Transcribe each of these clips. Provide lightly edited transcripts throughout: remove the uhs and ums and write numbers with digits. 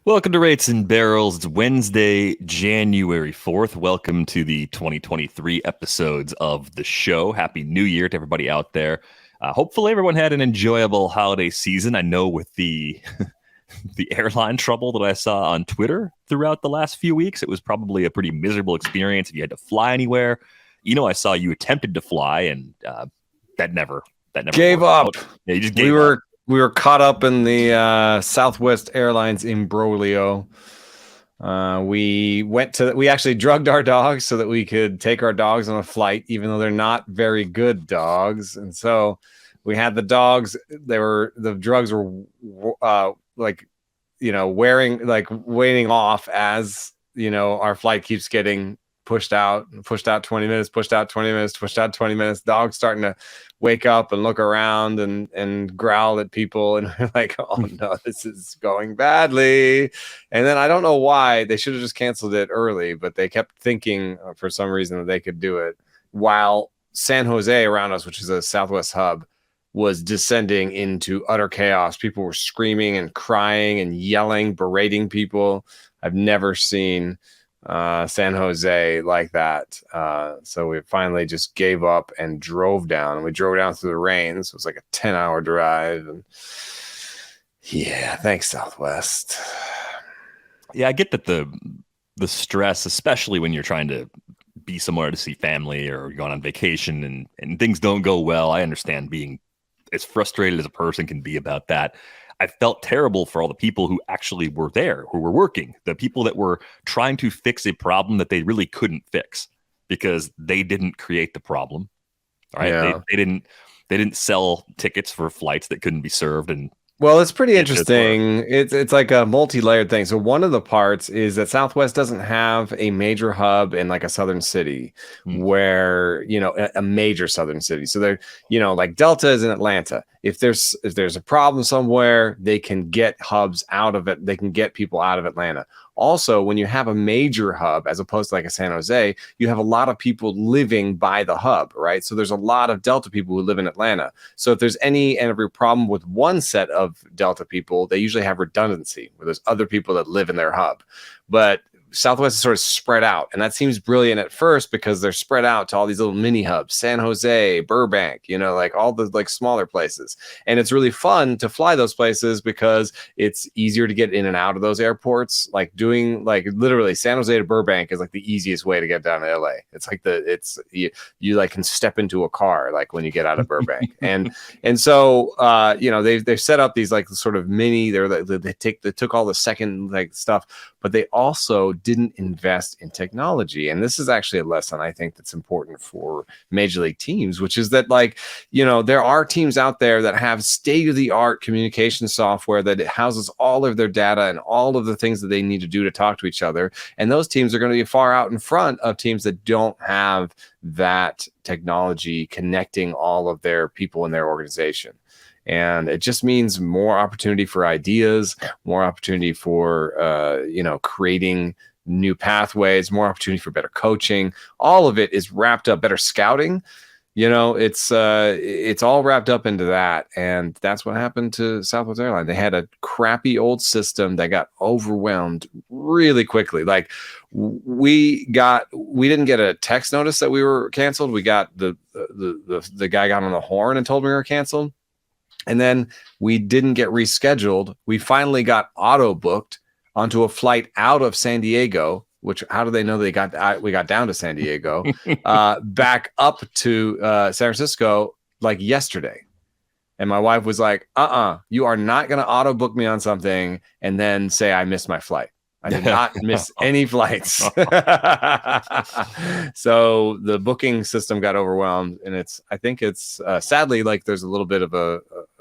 Welcome to Rates and Barrels. It's Wednesday, January 4th. Welcome to the 2023 episodes of the show. Happy New Year to everybody out there. Hopefully everyone had an enjoyable holiday season. I know with the the airline trouble that I saw on Twitter throughout the last few weeks, it was probably a pretty miserable experience if you had to fly anywhere. I saw you attempted to fly, and that never gave up. Yeah, you just gave up. We were caught up in the Southwest Airlines imbroglio. We actually drugged our dogs so that we could take our dogs on a flight, even though they're not very good dogs. And so we had the dogs. The drugs were waiting off as our flight keeps getting pushed out 20 minutes, pushed out 20 minutes, pushed out 20 minutes. Dogs starting to wake up and look around and growl at people. And we're like, oh no, this is going badly. And then I don't know why they should have just canceled it early, but they kept thinking for some reason that they could do it while San Jose around us, which is a Southwest hub, was descending into utter chaos. People were screaming and crying and yelling, berating people. I've never seen San Jose like that. So we finally just gave up and drove down. We drove down through the rain. So it was like a 10-hour drive. And yeah, thanks, Southwest. Yeah, I get that the stress, especially when you're trying to be somewhere to see family or you're going on vacation and things don't go well. I understand being as frustrated as a person can be about that. I felt terrible for all the people who actually were there, who were working, the people that were trying to fix a problem that they really couldn't fix because they didn't create the problem. All right. Yeah. They didn't sell tickets for flights that couldn't be served. And well, it's pretty interesting. It's like a multi-layered thing. So one of the parts is that Southwest doesn't have a major hub in like a southern city where, a major southern city. So they're, like Delta is in Atlanta. If there's a problem somewhere, they can get hubs out of it. They can get people out of Atlanta. Also, when you have a major hub, as opposed to like a San Jose, you have a lot of people living by the hub, right? So there's a lot of Delta people who live in Atlanta. So if there's every problem with one set of Delta people, they usually have redundancy where there's other people that live in their hub. But Southwest is sort of spread out, and that seems brilliant at first because they're spread out to all these little mini hubs, San Jose, Burbank, like all the like smaller places. And it's really fun to fly those places because it's easier to get in and out of those airports. Like doing like literally San Jose to Burbank is like the easiest way to get down to LA. It's like you like can step into a car like when you get out of Burbank. and so they've set up these like sort of mini, they took all the second like stuff, but they also didn't invest in technology. And this is actually a lesson I think that's important for major league teams, which is that there are teams out there that have state-of-the-art communication software that houses all of their data and all of the things that they need to do to talk to each other. And those teams are going to be far out in front of teams that don't have that technology connecting all of their people in their organization. And it just means more opportunity for ideas, more opportunity for, creating new pathways, more opportunity for better coaching. All of it is wrapped up, better scouting. It's all wrapped up into that. And that's what happened to Southwest Airlines. They had a crappy old system that got overwhelmed really quickly. Like we didn't get a text notice that we were canceled. We got the guy got on the horn and told me we were canceled. And then we didn't get rescheduled. We finally got auto booked onto a flight out of San Diego, which how do they know we got down to San Diego, back up to San Francisco like yesterday. And my wife was like, you are not going to auto book me on something and then say I missed my flight. I did not miss any flights. So the booking system got overwhelmed, and I think it's sadly like there's a little bit of a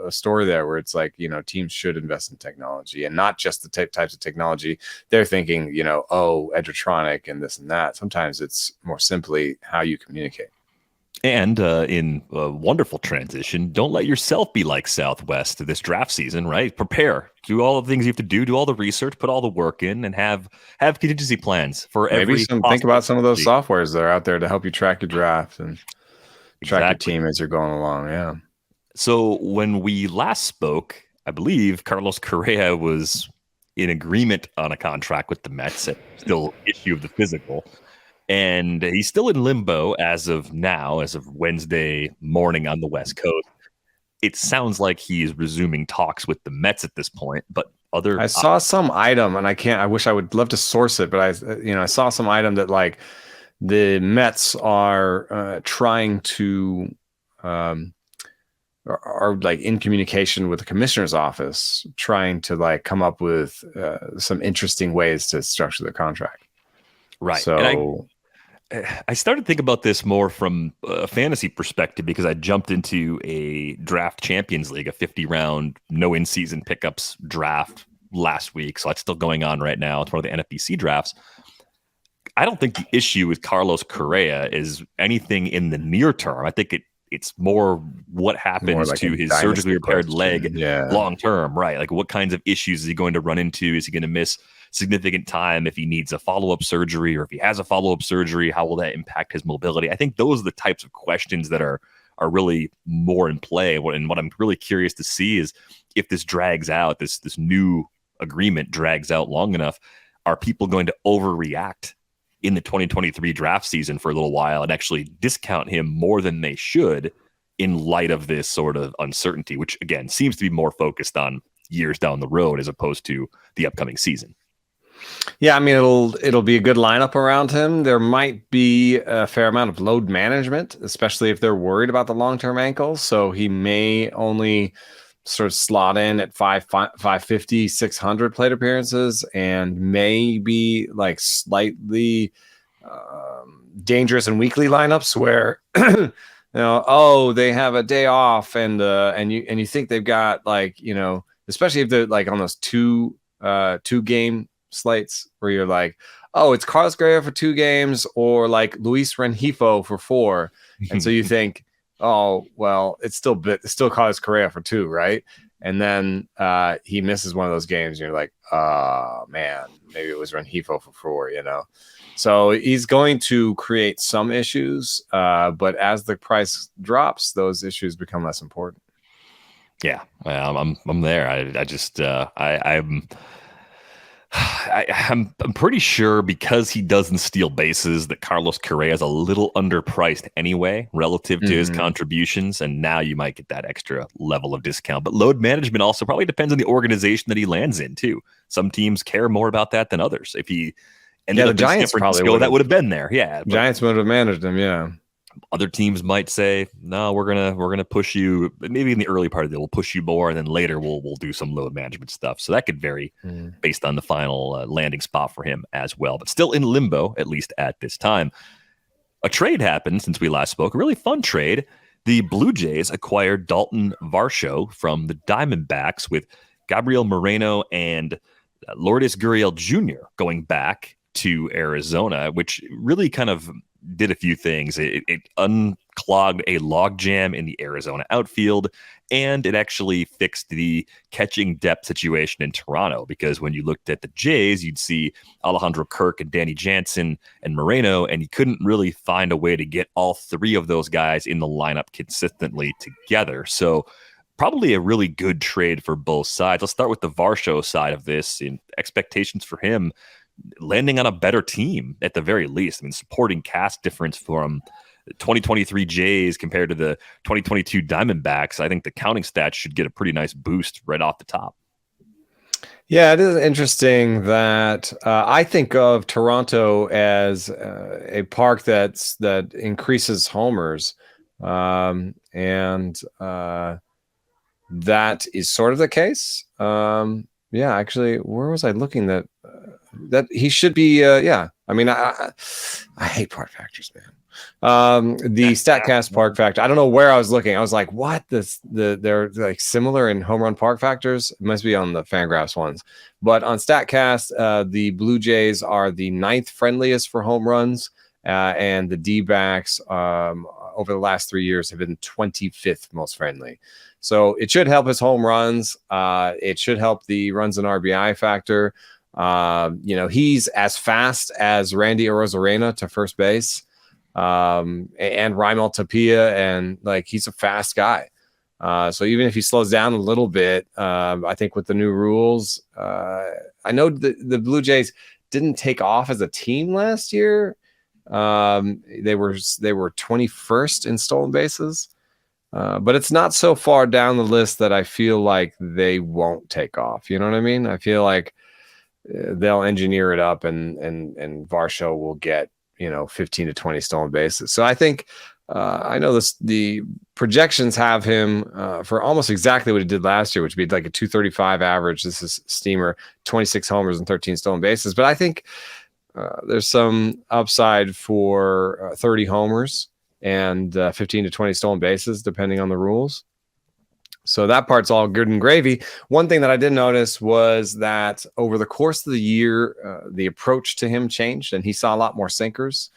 story there where it's like, teams should invest in technology and not just the types of technology they're thinking, Edgertronic and this and that. Sometimes it's more simply how you communicate. And in a wonderful transition, don't let yourself be like Southwest this draft season, right? Prepare, do all the things you have to do all the research, put all the work in, and have contingency plans for every. Think about some of those softwares that are out there to help you track your draft and track your team as you're going along. Yeah. So when we last spoke, I believe Carlos Correa was in agreement on a contract with the Mets, still issue of the physical. And he's still in limbo as of now, as of Wednesday morning on the West Coast. It sounds like he's resuming talks with the Mets at this point, but I saw some item, and I wish I would love to source it, but I saw some item that like the Mets are trying to are like in communication with the commissioner's office, trying to like come up with some interesting ways to structure the contract. Right. So and I started thinking about this more from a fantasy perspective because I jumped into a draft Champions League, a 50-round no in-season pickups draft last week. So that's still going on right now. It's one of the NFBC drafts. I don't think the issue with Carlos Correa is anything in the near term. I think it's more what happens to his surgically repaired leg long term, right? Like what kinds of issues is he going to run into? Is he going to miss significant time if he needs a follow-up surgery, or if he has a follow-up surgery, how will that impact his mobility? I think those are the types of questions that are really more in play. And what I'm really curious to see is if this drags out, this new agreement drags out long enough, are people going to overreact in the 2023 draft season for a little while and actually discount him more than they should in light of this sort of uncertainty, which again seems to be more focused on years down the road as opposed to the upcoming season? Yeah, I mean, it'll be a good lineup around him. There might be a fair amount of load management, especially if they're worried about the long-term ankles. So he may only sort of slot in at 550, 600 plate appearances, and maybe like slightly dangerous in weekly lineups where they have a day off, and you think they've got like, especially if they're like on those two game slates where you're like, oh, it's Carlos Correa for 2 games or like Luis Rengifo for 4. And so you think, oh, well, it's still Carlos Correa for 2, right? And then he misses one of those games and you're like, oh man, maybe it was Rengifo for 4, So he's going to create some issues, but as the price drops, those issues become less important. Yeah, well, I'm there. I'm pretty sure because he doesn't steal bases that Carlos Correa is a little underpriced anyway relative to his contributions, and now you might get that extra level of discount. But load management also probably depends on the organization that he lands in too. Some teams care more about that than others. If he ended up the Giants probably that would have been there. Yeah, Giants would have managed him. Yeah. Other teams might say, no, we're gonna push you. Maybe in the early part of it, we'll push you more, and then later we'll do some load management stuff. So that could vary based on the final landing spot for him as well. But still in limbo, at least at this time. A trade happened since we last spoke. A really fun trade. The Blue Jays acquired Dalton Varsho from the Diamondbacks with Gabriel Moreno and Lourdes Gurriel Jr. going back to Arizona, which really kind of did a few things. It unclogged a logjam in the Arizona outfield, and it actually fixed the catching depth situation in Toronto, because when you looked at the Jays, you'd see Alejandro Kirk and Danny Jansen and Moreno, and you couldn't really find a way to get all 3 of those guys in the lineup consistently together. So probably a really good trade for both sides. Let's start with the Varsho side of this. In expectations for him landing on a better team at the very least. I mean, supporting cast difference from 2023 Jays compared to the 2022 Diamondbacks, I think the counting stats should get a pretty nice boost right off the top. Yeah, it is interesting that I think of Toronto as a park that increases homers, and that is sort of the case. Yeah, actually, where was I looking that he should be? Yeah, I mean, I hate park factors, man. The StatCast park factor. I don't know where I was looking. I was like, what? They're like similar in home run park factors. It must be on the Fangraphs ones, but on StatCast, the Blue Jays are the 9th friendliest for home runs, and the D-backs over the last 3 years have been 25th most friendly. So it should help his home runs. It should help the runs and RBI factor. He's as fast as Randy Arozarena to first base, and Raimel Tapia, and like he's a fast guy. So even if he slows down a little bit, I think with the new rules, I know the Blue Jays didn't take off as a team last year. They were 21st in stolen bases, but it's not so far down the list that I feel like they won't take off. You know what I mean? I feel like they'll engineer it up, and Varsho will get 15 to 20 stolen bases. So I think I know the projections have him for almost exactly what he did last year, which would be like a 235 average. This is Steamer, 26 homers and 13 stolen bases. But I think there's some upside for 30 homers and 15 to 20 stolen bases, depending on the rules. So that part's all good and gravy. One thing that I did notice was that over the course of the year, the approach to him changed, and he saw a lot more sinkers.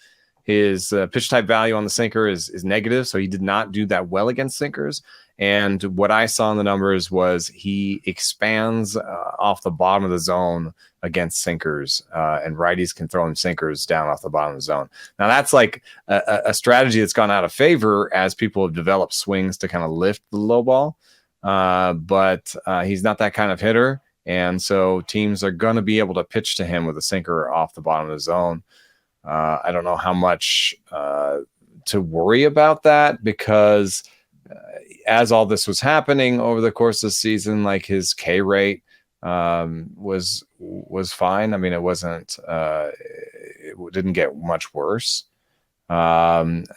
His pitch type value on the sinker is negative, so he did not do that well against sinkers. And what I saw in the numbers was he expands off the bottom of the zone against sinkers, and righties can throw him sinkers down off the bottom of the zone. Now, that's like a strategy that's gone out of favor as people have developed swings to kind of lift the low ball. But he's not that kind of hitter, and so teams are going to be able to pitch to him with a sinker off the bottom of the zone. I don't know how much to worry about that, because as all this was happening over the course of the season, like his K rate was fine. I mean, it wasn't it didn't get much worse. It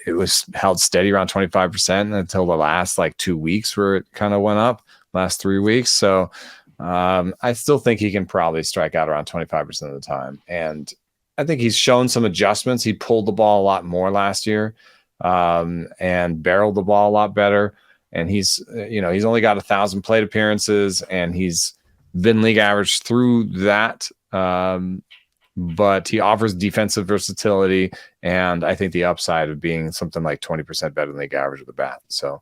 was held steady around 25% until the last 2 weeks, where it kind of went up, last 3 weeks. So I still think he can probably strike out around 25% of the time. And I think he's shown some adjustments. He pulled the ball a lot more last year, and barreled the ball a lot better. And he's only got 1,000 plate appearances, and he's been league average through that. But he offers defensive versatility, and I think the upside of being something like 20% better than league average with the bat. So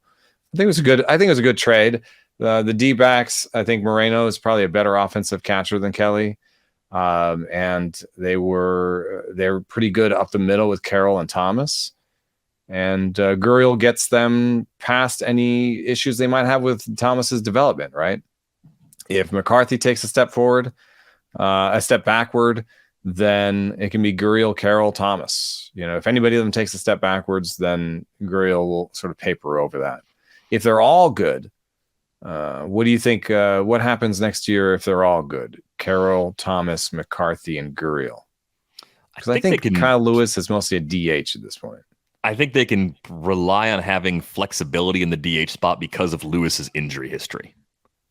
I think it was a good trade. The D-backs, I think Moreno is probably a better offensive catcher than Kelly. And they're pretty good up the middle with Carroll and Thomas. And Gurriel gets them past any issues they might have with Thomas's development, right? If McCarthy takes a step forward, a step backward, then it can be Gurriel, Carroll, Thomas. If anybody of them takes a step backwards, then Gurriel will sort of paper over that. If they're all good, what do you think? What happens next year if they're all good? Carroll, Thomas, McCarthy, and Gurriel. Because I think Kyle Lewis is mostly a DH at this point. I think they can rely on having flexibility in the DH spot because of Lewis's injury history.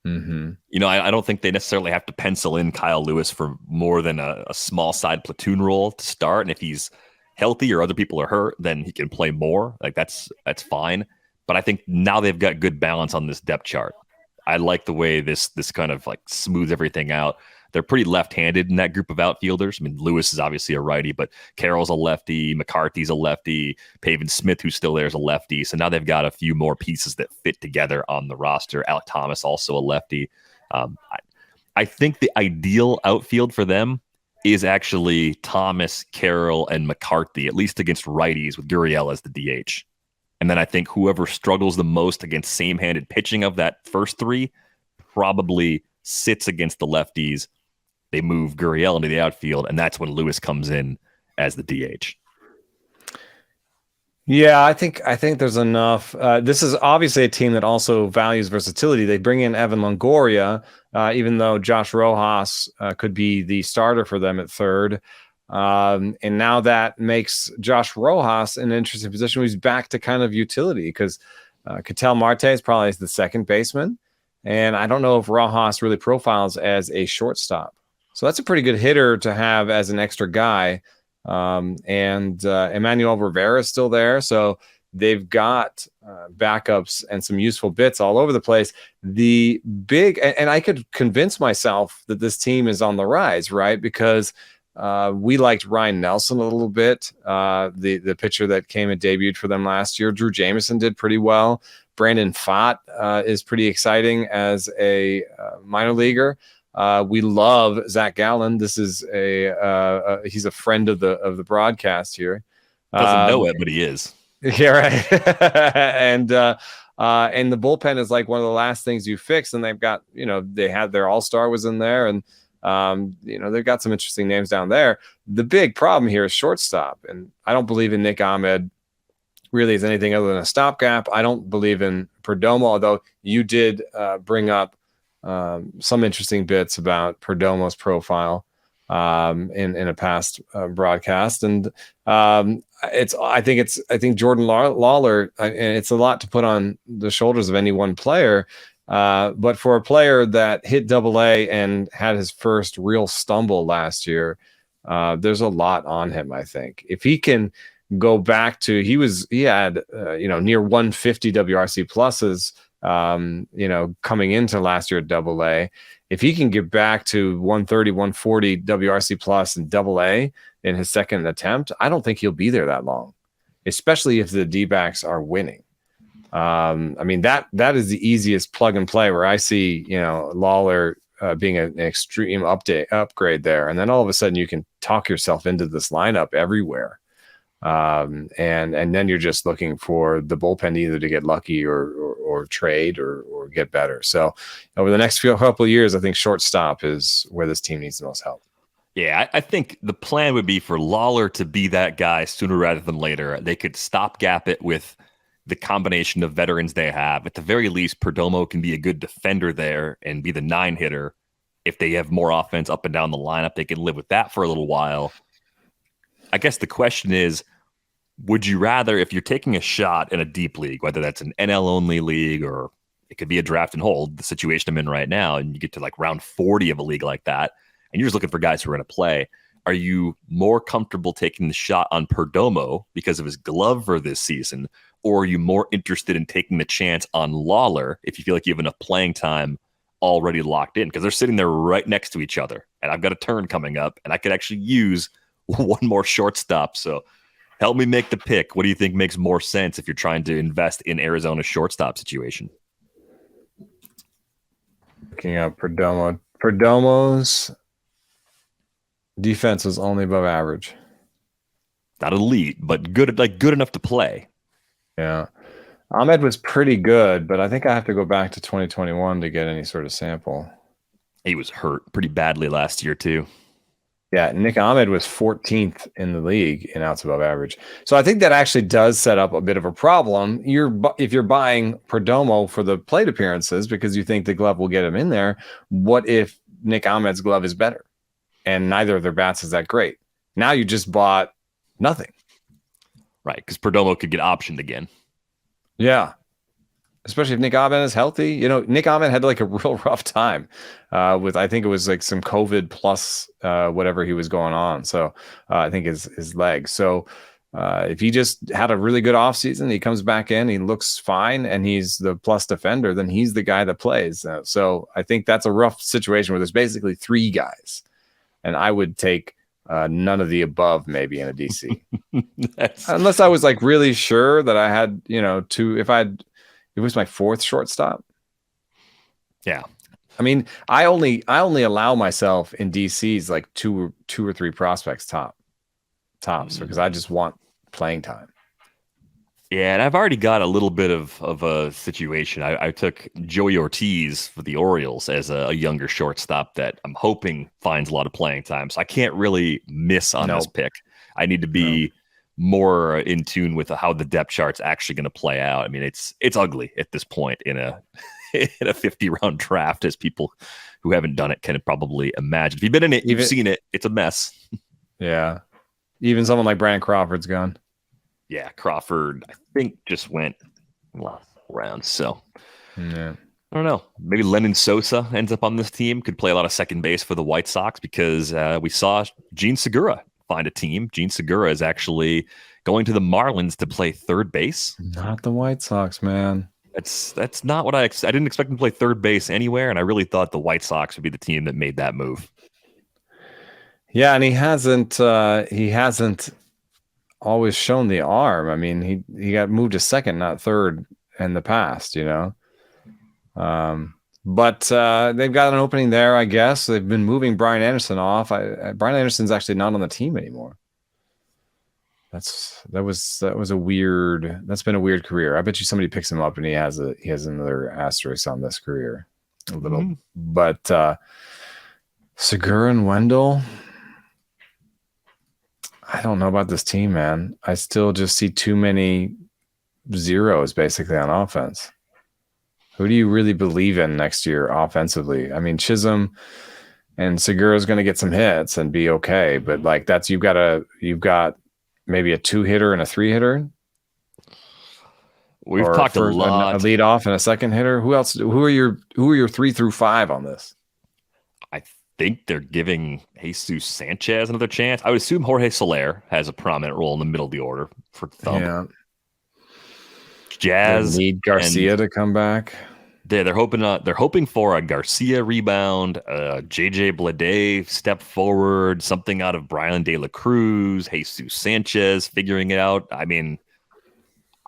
Mm-hmm. I don't think they necessarily have to pencil in Kyle Lewis for more than a small side platoon role to start. And if he's healthy or other people are hurt, then he can play more. That's fine. But I think now they've got good balance on this depth chart. I like the way this kind of smooths everything out. They're pretty left-handed in that group of outfielders. I mean, Lewis is obviously a righty, but Carroll's a lefty, McCarthy's a lefty, Pavin Smith, who's still there, is a lefty. So now they've got a few more pieces that fit together on the roster. Alec Thomas, also a lefty. I think the ideal outfield for them is actually Thomas, Carroll, and McCarthy, at least against righties, with Gurriel as the DH. And then I think whoever struggles the most against same-handed pitching of that first three probably sits against the lefties. They move Gurriel into the outfield, and that's when Lewis comes in as the DH. Yeah, I think there's enough. This is obviously a team that also values versatility. They bring in Evan Longoria, even though Josh Rojas could be the starter for them at third. And now that makes Josh Rojas in an interesting position. He's back to kind of utility, because Ketel Marte is probably the second baseman. And I don't know if Rojas really profiles as a shortstop. So that's a pretty good hitter to have as an extra guy. And Emmanuel Rivera is still there. So they've got backups and some useful bits all over the place. The big, and I could convince myself that this team is on the rise, right? Because we liked Ryan Nelson a little bit, the pitcher that came and debuted for them last year. Drew Jameson did pretty well. Brandon Pfaadt is pretty exciting as a minor leaguer. We love Zach Gallen. This is he's a friend of the broadcast here. Doesn't know it, but he is. Yeah, right. and the bullpen is like one of the last things you fix. And they've got, they had their all-star was in there, and they've got some interesting names down there. The big problem here is shortstop, and I don't believe in Nick Ahmed really as anything other than a stopgap. I don't believe in Perdomo, although you did bring up some interesting bits about Perdomo's profile in a past broadcast, and I think Jordan Lawler, and it's a lot to put on the shoulders of any one player, but for a player that hit AA and had his first real stumble last year, there's a lot on him. I think if he can go back to, he had near 150 WRC pluses coming into last year at AA. If he can get back to 130, 140 WRC plus and AA in his second attempt, I don't think he'll be there that long, especially if the D-backs are winning. That is the easiest plug and play where I see, Lawler being an extreme upgrade there. And then all of a sudden you can talk yourself into this lineup everywhere. And then you're just looking for the bullpen either to get lucky or trade or get better. So over the next couple of years, I think shortstop is where this team needs the most help. Yeah, I think the plan would be for Lawler to be that guy sooner rather than later. They could stopgap it with the combination of veterans they have. At the very least, Perdomo can be a good defender there and be the 9-hitter. If they have more offense up and down the lineup, they can live with that for a little while. I guess the question is, would you rather, if you're taking a shot in a deep league, whether that's an NL-only league or it could be a draft and hold, the situation I'm in right now, and you get to like round 40 of a league like that, and you're just looking for guys who are going to play, are you more comfortable taking the shot on Perdomo because of his glove for this season, or are you more interested in taking the chance on Lawler if you feel like you have enough playing time already locked in? Because they're sitting there right next to each other, and I've got a turn coming up, and I could actually use one more shortstop. So help me make the pick. What do you think makes more sense if you're trying to invest in Arizona's shortstop situation? Looking up Perdomo. Perdomo's defense was only above average. Not elite, but good enough to play. Yeah. Ahmed was pretty good, but I think I have to go back to 2021 to get any sort of sample. He was hurt pretty badly last year, too. Yeah, Nick Ahmed was 14th in the league in outs above average. So I think that actually does set up a bit of a problem. If you're buying Perdomo for the plate appearances because you think the glove will get him in there, what if Nick Ahmed's glove is better and neither of their bats is that great? Now you just bought nothing. Right, because Perdomo could get optioned again. Yeah. Especially if Nick Ahmed is healthy. Nick Ahmed had like a real rough time with, I think it was like some COVID plus whatever he was going on. So I think his leg. So if he just had a really good offseason, he comes back in, he looks fine, and he's the plus defender, then he's the guy that plays. So I think that's a rough situation where there's basically three guys. And I would take none of the above maybe in a DC. Unless I was like really sure that I had, two, it was my fourth shortstop. Yeah. I mean, I only allow myself in DCs like two or three prospects tops because I just want playing time. Yeah, and I've already got a little bit of a situation. I took Joey Ortiz for the Orioles as a younger shortstop that I'm hoping finds a lot of playing time. So I can't really miss on this pick. I need to be more in tune with how the depth chart's actually going to play out. I mean, it's ugly at this point in a 50-round draft, as people who haven't done it can probably imagine. If you've been in it, you've seen it. It's a mess. Yeah. Even someone like Brandon Crawford's gone. Yeah, Crawford, I think, just went last round. So, yeah. I don't know. Maybe Lennon Sosa ends up on this team. Could play a lot of second base for the White Sox because we saw Gene Segura find a team. Gene Segura is actually going to the Marlins to play third base. Not the White Sox, man. That's not what I didn't expect him to play third base anywhere, and I really thought the White Sox would be the team that made that move. Yeah, and he hasn't always shown the arm. I mean, he got moved to second, not third in the past, But they've got an opening there, I guess. They've been moving Brian Anderson off. Brian Anderson's actually not on the team anymore. That was a weird. That's been a weird career. I bet you somebody picks him up and he has another asterisk on this career, a little. But Segura and Wendell, I don't know about this team, man. I still just see too many zeros basically on offense. Who do you really believe in next year offensively? I mean, Chisholm and Segura is going to get some hits and be okay, but like you've got maybe a 2-hitter and a 3-hitter. We've talked a lot. A lead off and a second hitter. Who else? Who are your 3 through 5 on this? I think they're giving Jesus Sanchez another chance. I would assume Jorge Soler has a prominent role in the middle of the order for Thumb. Yeah. Jazz they need Garcia to come back. They're hoping for a Garcia rebound, JJ Bleday step forward, something out of Brian De La Cruz, Jesus Sanchez figuring it out. I mean,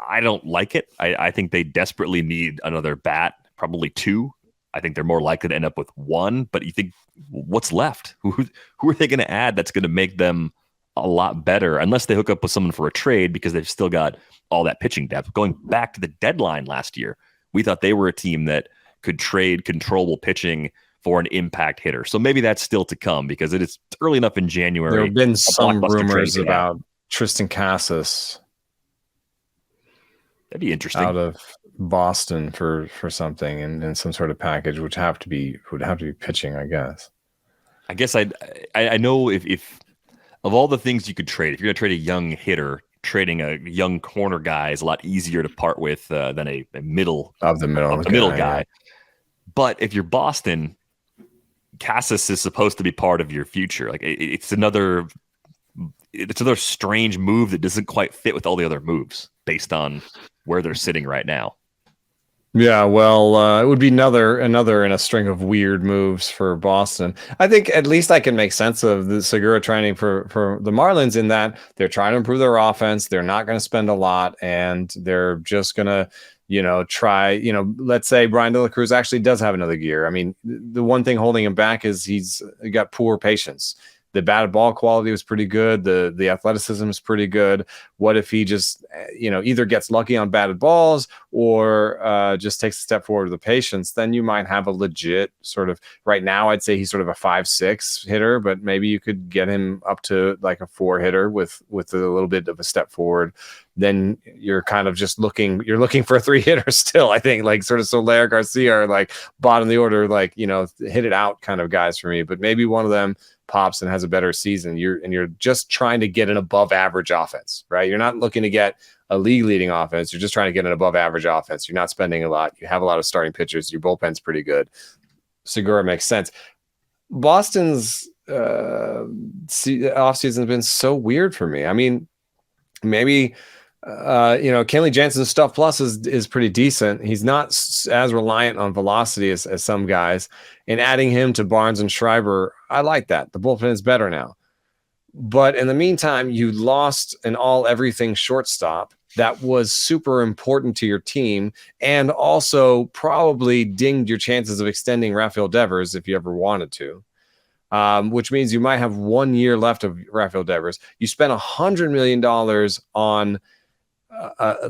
I don't like it. I think they desperately need another bat, probably 2. I think they're more likely to end up with 1. But you think, what's left? Who are they going to add that's going to make them a lot better? Unless they hook up with someone for a trade, because they've still got all that pitching depth. Going back to the deadline last year, we thought they were a team that could trade controllable pitching for an impact hitter. So maybe that's still to come, because it's early enough in January. There have been some rumors about Tristan Casas. That'd be interesting. Out of Boston for something and some sort of package, would have to be pitching, I guess. I guess I know if of all the things you could trade, if you're going to trade a young hitter, trading a young corner guy is a lot easier to part with than a middle guy. Yeah. But if you're Boston, Casas is supposed to be part of your future. Like it's another strange move that doesn't quite fit with all the other moves based on where they're sitting right now. Yeah, well, it would be another in a string of weird moves for Boston. I think at least I can make sense of the Segura training for the Marlins, in that they're trying to improve their offense. They're not going to spend a lot, and they're just going to, try, let's say Brian De La Cruz actually does have another gear. I mean, the one thing holding him back is he's got poor patience. The batted ball quality was pretty good. The athleticism is pretty good. What if he just, either gets lucky on batted balls or just takes a step forward with the patience? Then you might have a legit sort of, right now, I'd say he's sort of a 5-6 hitter, but maybe you could get him up to like a 4 hitter with a little bit of a step forward. Then you're kind of just looking for a 3 hitter still. I think like sort of Soler, Garcia are like bottom of the order, like, hit it out kind of guys for me, but maybe one of them pops and has a better season. You're just trying to get an above average offense, right? You're not looking to get a league leading offense. You're just trying to get an above average offense. You're not spending a lot. You have a lot of starting pitchers. Your bullpen's pretty good. Segura makes sense. Boston's offseason has been so weird for me. I mean, maybe Kenley Jansen's stuff plus is pretty decent. He's not as reliant on velocity as some guys. And adding him to Barnes and Schreiber, I like that. The bullpen is better now. But in the meantime, you lost an all-everything shortstop that was super important to your team, and also probably dinged your chances of extending Rafael Devers if you ever wanted to. Which means you might have 1 year left of Rafael Devers. You spent $100 million on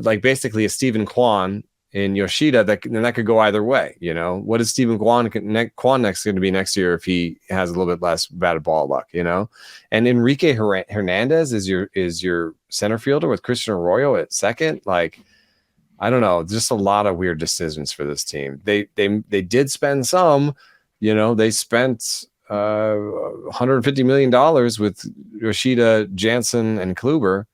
like basically a Stephen Kwan in Yoshida, that could go either way. What is Stephen Kwan next going to be next year if he has a little bit less batted ball luck? And Enrique Hernandez is your center fielder with Christian Arroyo at second. Like, I don't know, just a lot of weird decisions for this team. They did spend some. They spent $150 million with Yoshida, Jansen, and Kluber.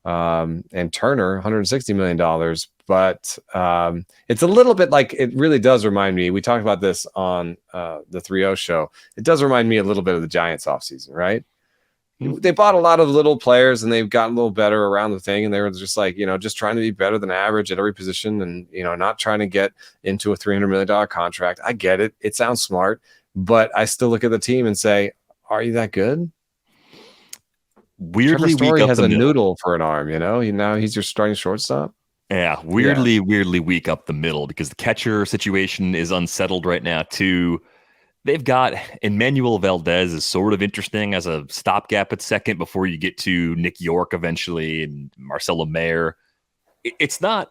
And Turner, $160 million. But it's a little bit like, it really does remind me, we talked about this on the 3-0 show. It does remind me a little bit of the Giants offseason, right? They bought a lot of little players and they've gotten a little better around the thing. And they were just like, just trying to be better than average at every position and, not trying to get into a $300 million contract. I get it. It sounds smart, but I still look at the team and say, are you that good? Weirdly, Story has a noodle for an arm, now he's your starting shortstop. Yeah, weirdly weak up the middle, because the catcher situation is unsettled right now too. They've got Emmanuel Valdez is sort of interesting as a stopgap at second before you get to Nick York eventually and Marcelo Mayer. It's not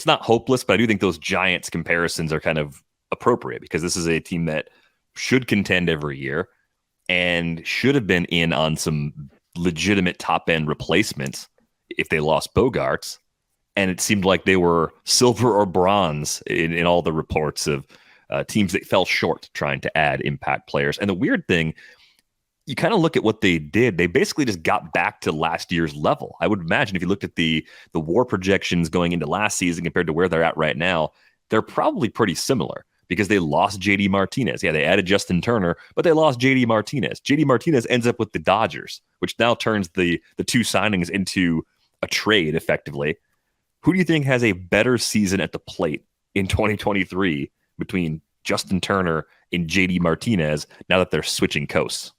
hopeless, but I do think those Giants comparisons are kind of appropriate because this is a team that should contend every year and should have been in on some legitimate top end replacements if they lost Bogarts. And it seemed like they were silver or bronze in all the reports of teams that fell short trying to add impact players. And the weird thing, you kind of look at what they did. They basically just got back to last year's level. I would imagine if you looked at the WAR projections going into last season compared to where they're at right now, they're probably pretty similar because they lost JD Martinez. Yeah, they added Justin Turner, but they lost JD Martinez. JD Martinez ends up with the Dodgers, which now turns the two signings into a trade effectively. Who do you think has a better season at the plate in 2023 between Justin Turner and JD Martinez now that they're switching coasts?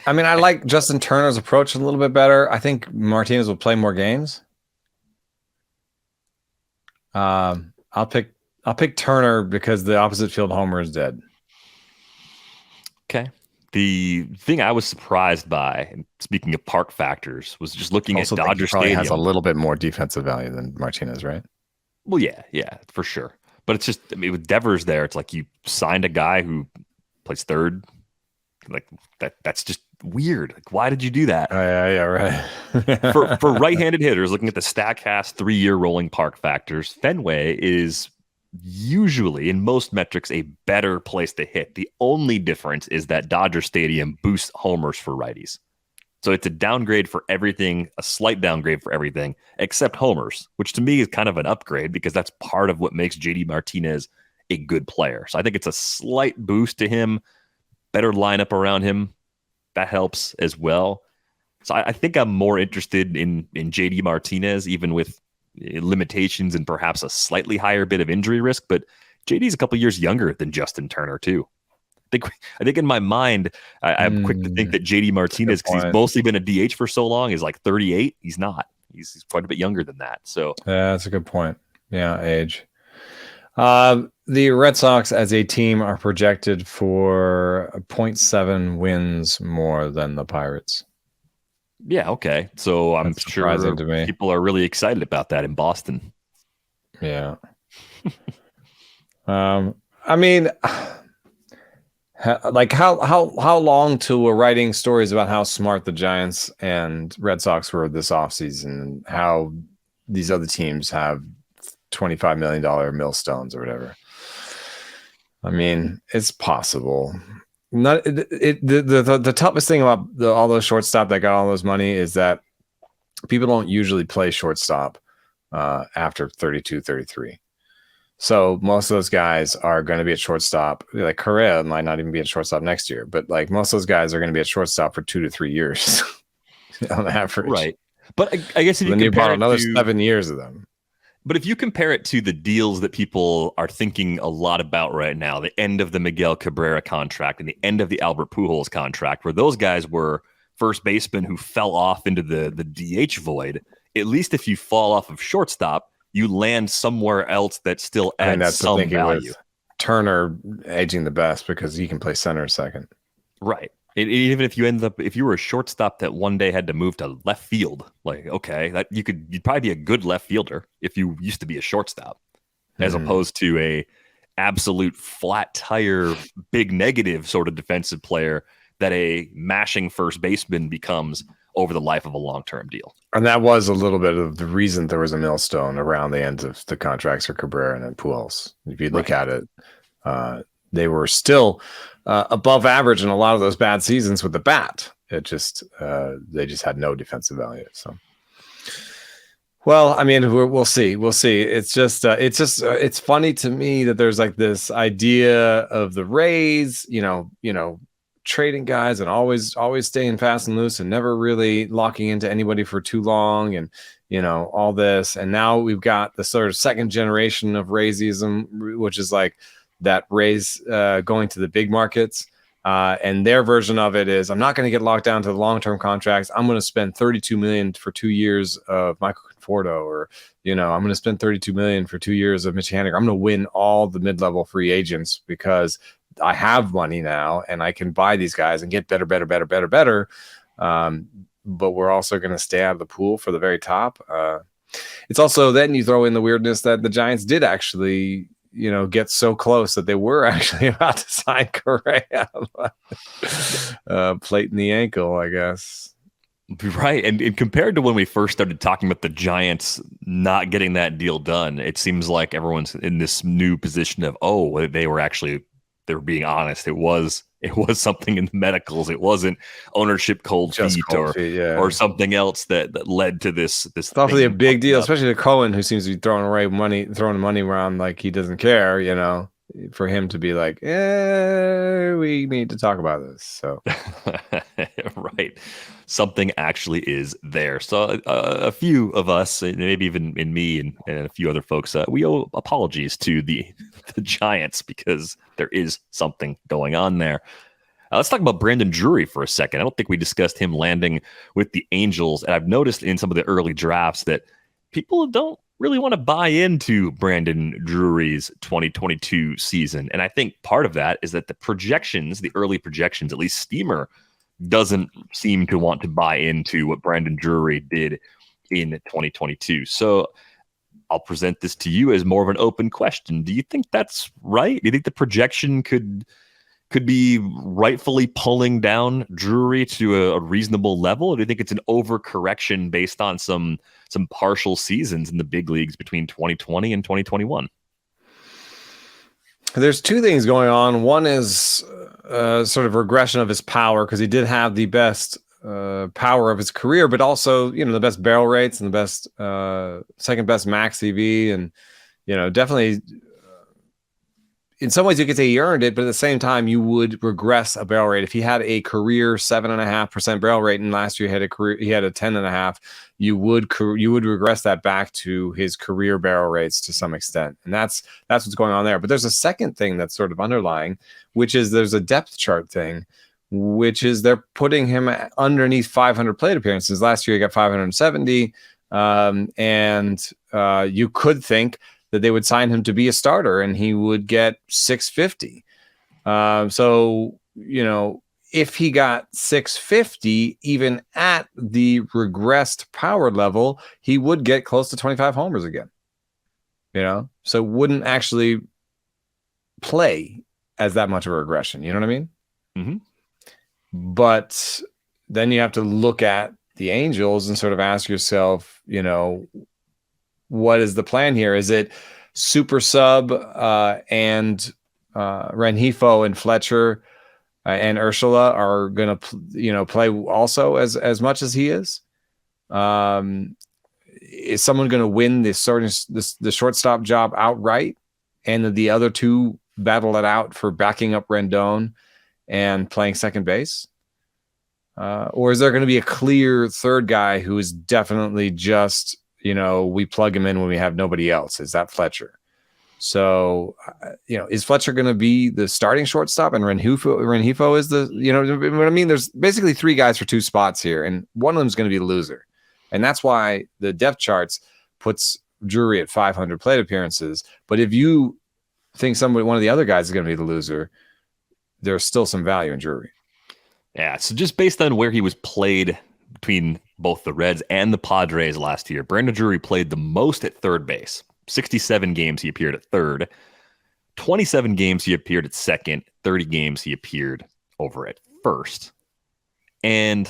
I mean, I like Justin Turner's approach a little bit better. I think Martinez will play more games. I'll pick Turner because the opposite field homer is dead. Okay. The thing I was surprised by, and speaking of park factors, was just looking at Dodger Stadium. Has a little bit more defensive value than Martinez, right? Well, yeah, for sure. But it's just, I mean, with Devers there, it's like you signed a guy who plays third. Like that's just weird. Like, why did you do that? Yeah, right. for right-handed hitters, looking at the StatCast 3-year rolling park factors, Fenway is usually in most metrics a better place to hit. The only difference is that Dodger Stadium boosts homers for righties. So it's a downgrade for everything, a slight downgrade for everything except homers, which to me is kind of an upgrade because that's part of what makes JD Martinez a good player. So I think it's a slight boost to him, better lineup around him. That helps as well. So I think I'm more interested in JD Martinez, even with limitations and perhaps a slightly higher bit of injury risk. But JD's a couple years younger than Justin Turner, too. I think in my mind, I'm quick to think that JD Martinez, because he's mostly been a DH for so long, is like 38. He's not. He's quite a bit younger than that. So yeah, that's a good point. Yeah, age. The Red Sox as a team are projected for 0.7 wins more than the Pirates. Yeah, okay. So I'm sure people are really excited about that in Boston. Yeah. I mean, like how long till we're writing stories about how smart the Giants and Red Sox were this offseason and how these other teams have $25 million millstones or whatever. I mean, it's possible. The toughest thing about all those shortstop that got all those money is that people don't usually play shortstop after 32, 33. So most of those guys are going to be at shortstop. Like Correa might not even be at shortstop next year, but like most of those guys are going to be at shortstop for 2 to 3 years on average. Right. But I guess if then you bought another 7 years of them. But if you compare it to the deals that people are thinking a lot about right now, the end of the Miguel Cabrera contract and the end of the Albert Pujols contract, where those guys were first basemen who fell off into the DH void, at least if you fall off of shortstop, you land somewhere else that still adds some value. Turner aging the best because he can play center second. Right. Even if you were a shortstop that one day had to move to left field, like, okay, that you'd probably be a good left fielder if you used to be a shortstop, as opposed to a absolute flat tire, big negative sort of defensive player that a mashing first baseman becomes over the life of a long-term deal. And that was a little bit of the reason there was a millstone around the ends of the contracts for Cabrera and Pujols. If you look at it, they were still above average in a lot of those bad seasons with the bat. It just they just had no defensive value. So, well, I mean, we'll see. It's just it's funny to me that there's like this idea of the Rays, you know, trading guys and always staying fast and loose and never really locking into anybody for too long, and you know all this. And now we've got the sort of second generation of Raysism, which is like that Rays going to the big markets. And their version of it is, I'm not going to get locked down to the long-term contracts. I'm going to spend $32 million for 2 years of Michael Conforto, or, I'm going to spend $32 million for 2 years of Mitch Haniger. I'm going to win all the mid-level free agents because I have money now and I can buy these guys and get better. But we're also going to stay out of the pool for the very top. It's also, then you throw in the weirdness that the Giants did actually, get so close that they were actually about to sign Correa. Plate in the ankle, I guess. Right. And compared to when we first started talking about the Giants not getting that deal done, it seems like everyone's in this new position of, they were being honest. It was something in the medicals. It wasn't ownership cold feet or something else that led to this. It's awfully a big deal, especially to Cohen, who seems to be throwing money around like he doesn't care, for him to be like, we need to talk about this. So, right. Something actually is there. So a few of us, maybe even in me and a few other folks, we owe apologies to the Giants because there is something going on there. Let's talk about Brandon Drury for a second. I don't think we discussed him landing with the Angels. And I've noticed in some of the early drafts that people don't really want to buy into Brandon Drury's 2022 season. And I think part of that is that the early projections, at least Steamer, doesn't seem to want to buy into what Brandon Drury did in 2022. So I'll present this to you as more of an open question. Do you think that's right? Do you think the projection could be rightfully pulling down Drury to a reasonable level? Or do you think it's an overcorrection based on some partial seasons in the big leagues between 2020 and 2021? There's two things going on. One is sort of regression of his power, because he did have the best power of his career, but also, the best barrel rates and the best second best max EV. And, definitely in some ways you could say he earned it, but at the same time you would regress a barrel rate. If he had a career 7.5% barrel rate and last year he had a 10.5, you would regress that back to his career barrel rates to some extent. And that's what's going on there. But there's a second thing that's sort of underlying, which is there's a depth chart thing, which is they're putting him underneath 500 plate appearances. Last year he got 570. And you could think that they would sign him to be a starter and he would get 650. So, if he got 650, even at the regressed power level, he would get close to 25 homers again. So wouldn't actually play as that much of a regression. You know what I mean? Mm-hmm. But then you have to look at the Angels and sort of ask yourself, what is the plan here? Is it super sub and Rengifo and Fletcher and Urshela are going to play also as much as he is? Is someone going to win the shortstop job outright, and the other two battle it out for backing up Rendon and playing second base? Or is there going to be a clear third guy who is definitely just, we plug him in when we have nobody else? Is that Fletcher? So, is Fletcher going to be the starting shortstop and Rengifo is the, what I mean? There's basically three guys for two spots here, and one of them is going to be the loser. And that's why the depth charts puts Drury at 500 plate appearances. But if you think one of the other guys is going to be the loser, there's still some value in Drury. Yeah, so just based on where he was played between both the Reds and the Padres last year, Brandon Drury played the most at third base. 67 games he appeared at third. 27 games he appeared at second. 30 games he appeared over at first. And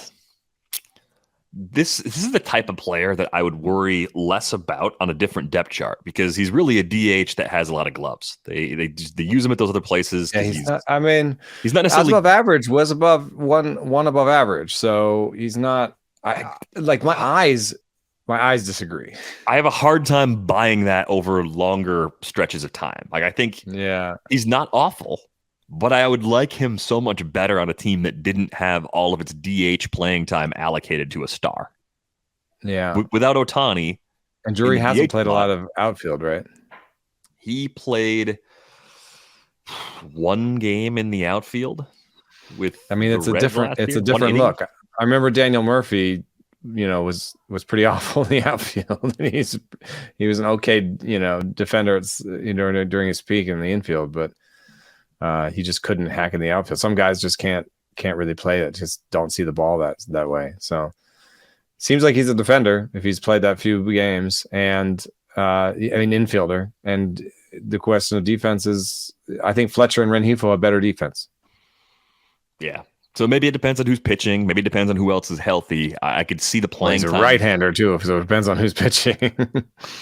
this is the type of player that I would worry less about on a different depth chart, because he's really a DH that has a lot of gloves. They use him at those other places. Yeah, he's not necessarily above average. Was above one above average, so he's not. My eyes disagree. I have a hard time buying that over longer stretches of time. I think he's not awful, but I would like him so much better on a team that didn't have all of its DH playing time allocated to a star. Yeah. Without Ohtani. And Drury hasn't played a lot of outfield, right? He played one game in the outfield. with I mean, the it's a Reds different last year? it's a One different inning? look. I remember Daniel Murphy, was pretty awful in the outfield. He was an okay, defender during his peak in the infield, but he just couldn't hack in the outfield. Some guys just can't really play it. Just don't see the ball that way. So seems like he's a defender if he's played that few games, and infielder. And the question of defense is, I think Fletcher and Rengifo have better defense. Yeah. So maybe it depends on who's pitching. Maybe it depends on who else is healthy. I could see the playing time. He's a right-hander too, so it depends on who's pitching.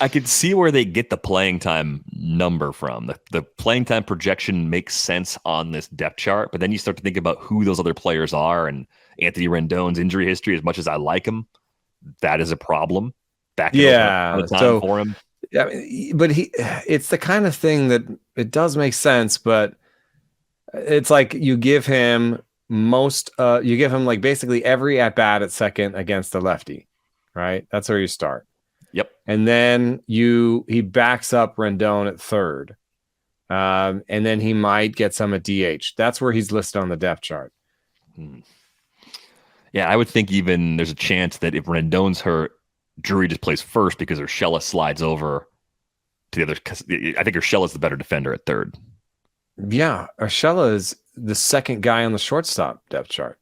I could see where they get the playing time number from. The playing time projection makes sense on this depth chart, but then you start to think about who those other players are, and Anthony Rendon's injury history, as much as I like him, that is a problem. So for him. Yeah, but it's the kind of thing that it does make sense, but it's like you give him like basically every at bat at second against the lefty, right? That's where you start. Yep. And then he backs up Rendon at third. And then he might get some at DH. That's where he's listed on the depth chart. Yeah, I would think even there's a chance that if Rendon's hurt, Drury just plays first because Urshela slides over to the other. I think Urshela's the better defender at third. Yeah, Urshela is the second guy on the shortstop depth chart.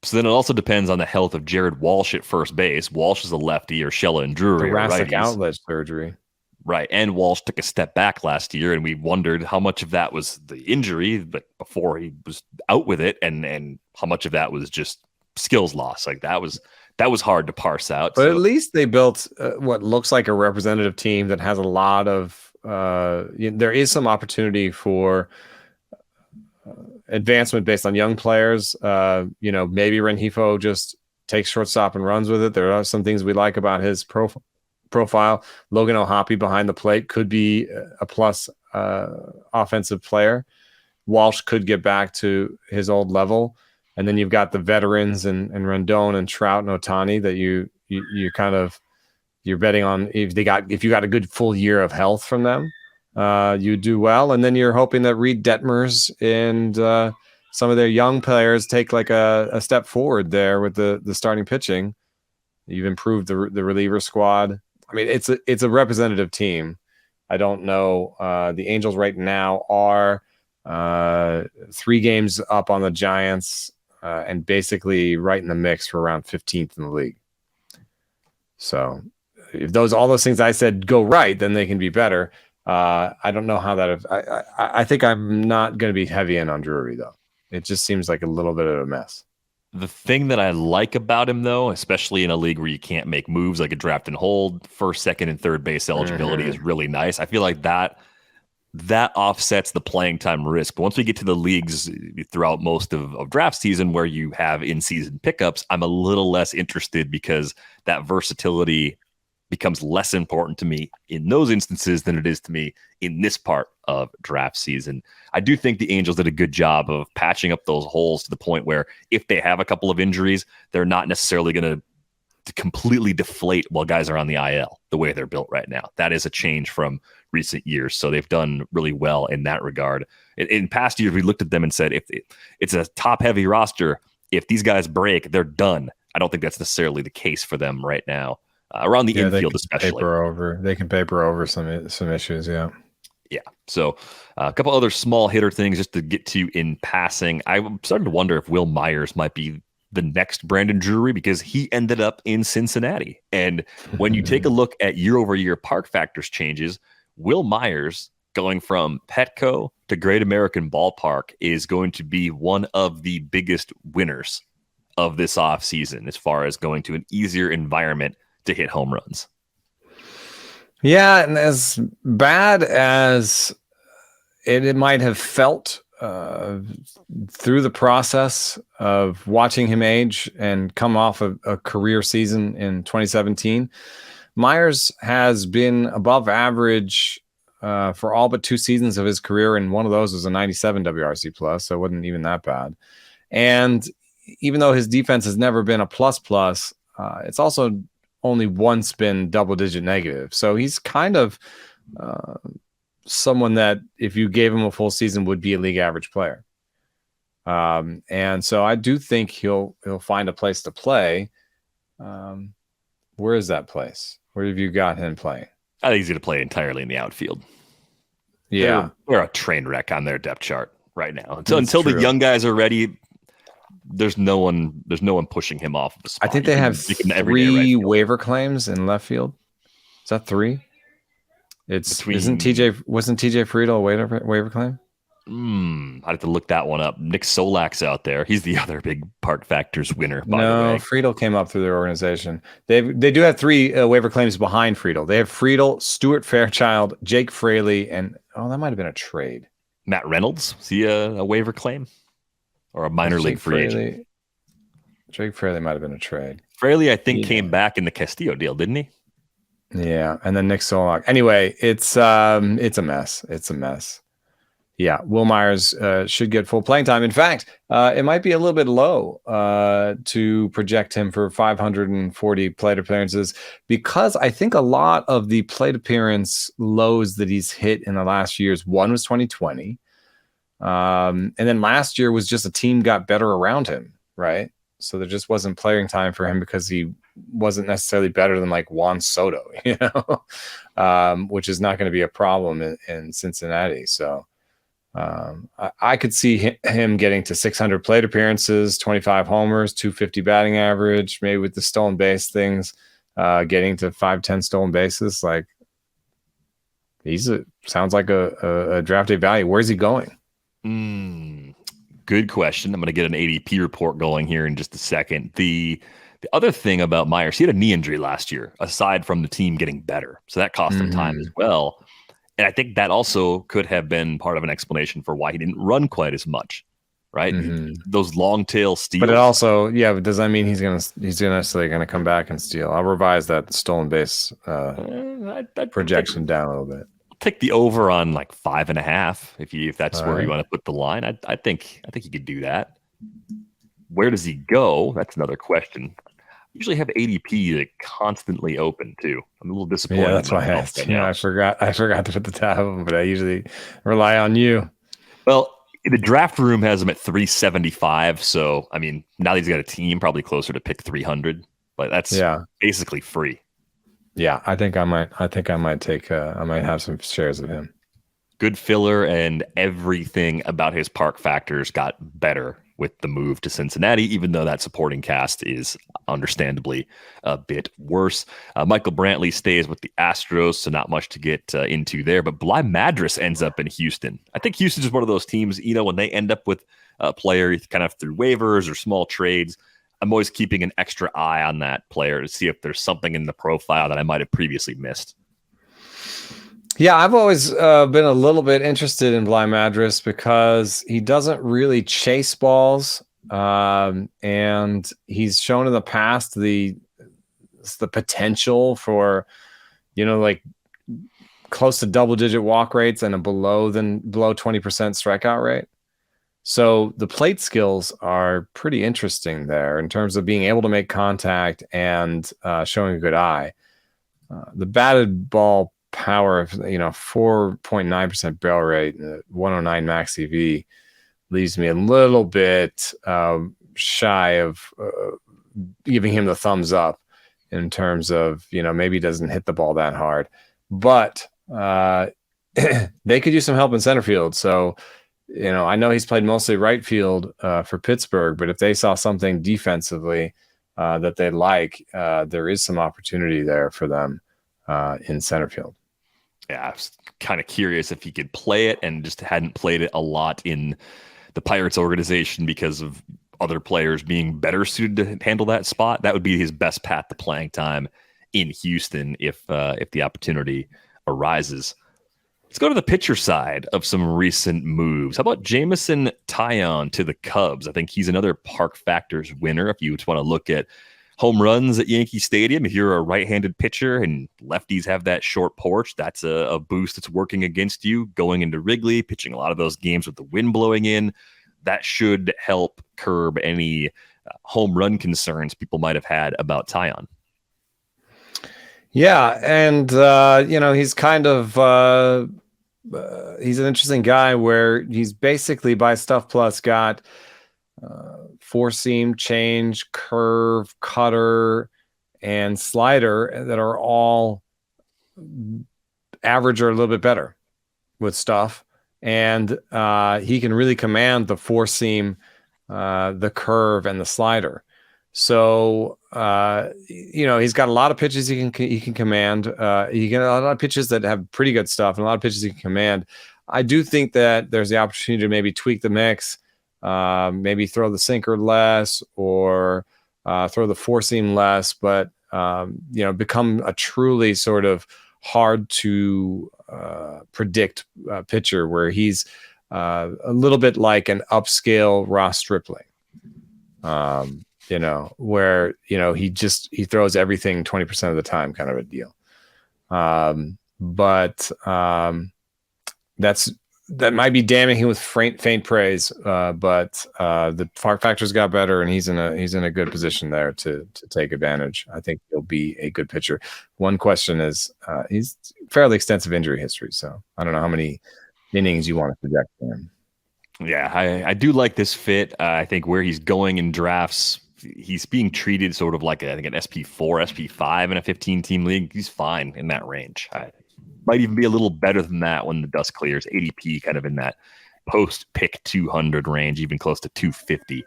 So then it also depends on the health of Jared Walsh at first base. Walsh is a lefty, Urshela and Drury thoracic outlet surgery. Right, and Walsh took a step back last year, and we wondered how much of that was the injury, but before he was out with it, and how much of that was just skills loss. Like that was hard to parse out. But at least they built what looks like a representative team that has a lot of. There is some opportunity for advancement based on young players. Maybe Rengifo just takes shortstop and runs with it. There are some things we like about his profile. Logan O'Hoppe behind the plate could be a plus offensive player. Walsh could get back to his old level. And then you've got the veterans and Rendon and Trout and Ohtani that you're betting on. If you got a good full year of health from them, you do well. And then you're hoping that Reed Detmers and some of their young players take like a step forward there with the starting pitching. You've improved the reliever squad. I mean, it's a representative team. I don't know. The Angels right now are 3 games up on the Giants. And basically right in the mix for around 15th in the league. So if all those things I said go right, then they can be better. I don't know how that. I think I'm not going to be heavy in on Drury though. It just seems like a little bit of a mess. The thing that I like about him though, especially in a league where you can't make moves like a draft and hold, first, second, and third base eligibility is really nice. I feel like that offsets the playing time risk. But once we get to the leagues throughout most of draft season where you have in-season pickups, I'm a little less interested because that versatility becomes less important to me in those instances than it is to me in this part of draft season. I do think the Angels did a good job of patching up those holes to the point where if they have a couple of injuries, they're not necessarily going to completely deflate while guys are on the IL the way they're built right now. That is a change from recent years. So they've done really well in that regard. In past years, we looked at them and said, if it's a top heavy roster, if these guys break, they're done. I don't think that's necessarily the case for them right now. Around the infield, especially. They can paper over some issues. Yeah. Yeah. So a couple other small hitter things just to get to in passing. I'm starting to wonder if Will Myers might be the next Brandon Drury because he ended up in Cincinnati. And when you take a look at year-over-year park factors changes, Will Myers going from Petco to Great American Ballpark is going to be one of the biggest winners of this offseason as far as going to an easier environment to hit home runs. Yeah, and as bad as it might have felt through the process of watching him age and come off a career season in 2017, Myers has been above average for all but 2 seasons of his career, and one of those was a 97 WRC plus, so it wasn't even that bad. And even though his defense has never been a plus, it's also only once been double-digit negative. So he's kind of someone that if you gave him a full season would be a league average player. And so I do think he'll find a place to play. Where is that place? Where have you got him playing? I think he's going to play entirely in the outfield. Yeah, they're a train wreck on their depth chart right now. Until the young guys are ready, there's no one pushing him off of the spot. I think they have 3 waiver claims in left field. Is that 3? Wasn't TJ Friedel a waiver claim? I'd have to look that one up. Nick Solak's out there. He's the other big Park Factors winner, by the way. Friedel came up through their organization. They do have 3 waiver claims behind Friedel. They have Friedel, Stuart Fairchild, Jake Fraley, and that might have been a trade. Matt Reynolds, is he a waiver claim or a minor league free agent? Jake Fraley might have been a trade. Fraley, I think, came back in the Castillo deal, didn't he? Yeah, and then Nick Solak. Anyway, it's a mess. It's a mess. Yeah, Will Myers should get full playing time. In fact, it might be a little bit low to project him for 540 plate appearances, because I think a lot of the plate appearance lows that he's hit in the last years, one was 2020. And then last year was just a team got better around him, right? So there just wasn't playing time for him because he wasn't necessarily better than like Juan Soto, which is not going to be a problem in Cincinnati. So I could see him getting to 600 plate appearances, 25 homers, 250 batting average, maybe with the stolen base things, getting to 510 stolen bases. Like sounds like a draft day value. Where's he going? Good question. I'm going to get an ADP report going here in just a second. The other thing about Myers, he had a knee injury last year, aside from the team getting better. So that cost him time as well. And I think that also could have been part of an explanation for why he didn't run quite as much, right? Those long tail steals. But it also, does that mean he's necessarily going to come back and steal? I'll revise that stolen base projection down a little bit. Take the over on like 5.5 if that's where you want to put the line. I think he could do that. Where does he go? That's another question. Usually have ADP like constantly open too. I'm a little disappointed. Yeah, that's why I asked. I forgot to put the tab on, but I usually rely on you. Well, the draft room has him at 375. So I mean, now that he's got a team, probably closer to pick 300. But that's basically free. Yeah, I think I might take. I might have some shares of him. Good filler, and everything about his Park Factors got better with the move to Cincinnati, even though that supporting cast is understandably a bit worse. Michael Brantley stays with the Astros, so not much to get into there. But Bly Madras ends up in Houston. I think Houston's just one of those teams, when they end up with a player kind of through waivers or small trades, I'm always keeping an extra eye on that player to see if there's something in the profile that I might have previously missed. Yeah, I've always been a little bit interested in Bly Madras because he doesn't really chase balls, and he's shown in the past the potential for, like close to double-digit walk rates and a below 20% strikeout rate. So the plate skills are pretty interesting there in terms of being able to make contact and showing a good eye. The batted ball power of 4.9% barrel rate, 109 max EV leaves me a little bit shy of giving him the thumbs up in terms of maybe he doesn't hit the ball that hard, but they could use some help in center field. So I know he's played mostly right field for Pittsburgh, but if they saw something defensively that they like, there is some opportunity there for them in center field. Yeah, I was kind of curious if he could play it and just hadn't played it a lot in the Pirates organization because of other players being better suited to handle that spot. That would be his best path to playing time in Houston if the opportunity arises. Let's go to the pitcher side of some recent moves. How about Jameson Taillon to the Cubs? I think he's another Park Factors winner. If you just want to look at home runs at Yankee Stadium, if you're a right-handed pitcher and lefties have that short porch, that's a boost that's working against you. Going into Wrigley, pitching a lot of those games with the wind blowing in, that should help curb any home run concerns people might have had about Taillon. Yeah, and he's kind of he's an interesting guy where he's basically by Stuff Plus got four seam, change, curve, cutter, and slider that are all average or a little bit better with stuff. And he can really command the four seam, the curve, and the slider. So he's got a lot of pitches he can command. He can a lot of pitches that have pretty good stuff, and a lot of pitches he can command. I do think that there's the opportunity to maybe tweak the mix, maybe throw the sinker less, or throw the four seam less, but become a truly sort of hard to predict pitcher, where he's a little bit like an upscale Ross Stripling. Where he throws everything 20% of the time, kind of a deal. But that might be damning him with faint praise. But the factors got better, and he's in a good position there to take advantage. I think he'll be a good pitcher. One question is he's fairly extensive injury history, so I don't know how many innings you want to project for him. Yeah, I do like this fit. I think where he's going in drafts, he's being treated sort of like an SP4, SP5 in a 15-team league. He's fine in that range. Might even be a little better than that when the dust clears. ADP kind of in that post-pick 200 range, even close to 250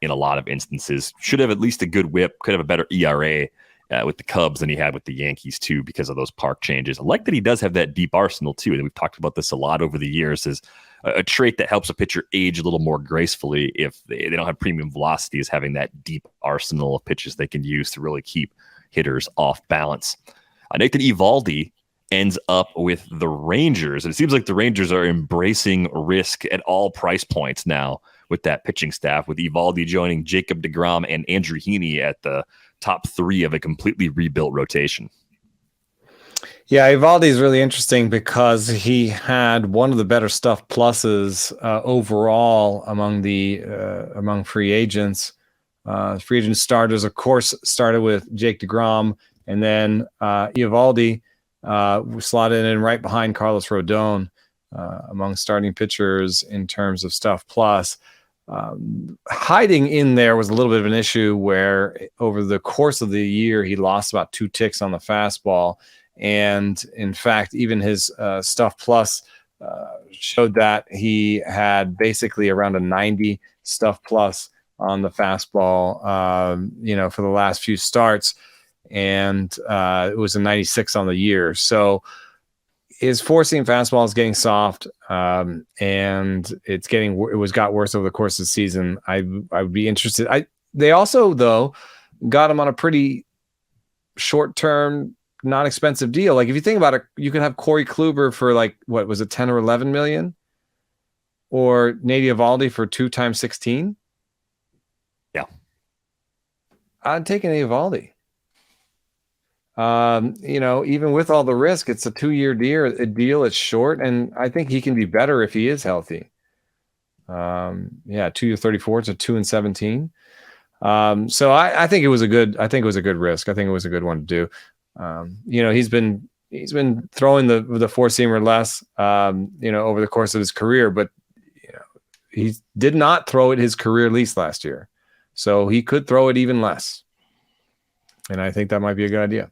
in a lot of instances. Should have at least a good whip. Could have a better ERA with the Cubs than he had with the Yankees, too, because of those park changes. I like that he does have that deep arsenal, too. And we've talked about this a lot over the years, is a trait that helps a pitcher age a little more gracefully if they don't have premium velocity, is having that deep arsenal of pitches they can use to really keep hitters off balance. Nathan Eovaldi ends up with the Rangers. And it seems like the Rangers are embracing risk at all price points now with that pitching staff, with Eovaldi joining Jacob deGrom and Andrew Heaney at the top three of a completely rebuilt rotation. Yeah, Eovaldi is really interesting because he had one of the better stuff pluses overall among free agents. Free agent starters, of course, started with Jake deGrom, and then Eovaldi slotted in right behind Carlos Rodon among starting pitchers in terms of stuff plus. Hiding in there was a little bit of an issue, where over the course of the year he lost about 2 ticks on the fastball. And in fact, even his stuff plus showed that he had basically around a 90 stuff plus on the fastball, for the last few starts. And it was a 96 on the year. So his four-seam fastball is getting soft, and it got worse over the course of the season. I would be interested. They also, though, got him on a pretty short-term, not expensive deal. Like, if you think about it, you can have Corey Kluber for, like, what was it, 10 or 11 million, or Nate Eovaldi for 2 times 16. Yeah, I'd take an Eovaldi. Even with all the risk, it's a 2-year deal. It's short, and I think he can be better if he is healthy. 2-year 34 to 2 and 17. So I think it was a good risk. I think it was a good one to do. He's been throwing the four seamer less, over the course of his career, but he did not throw it his career least last year, so he could throw it even less. And I think that might be a good idea.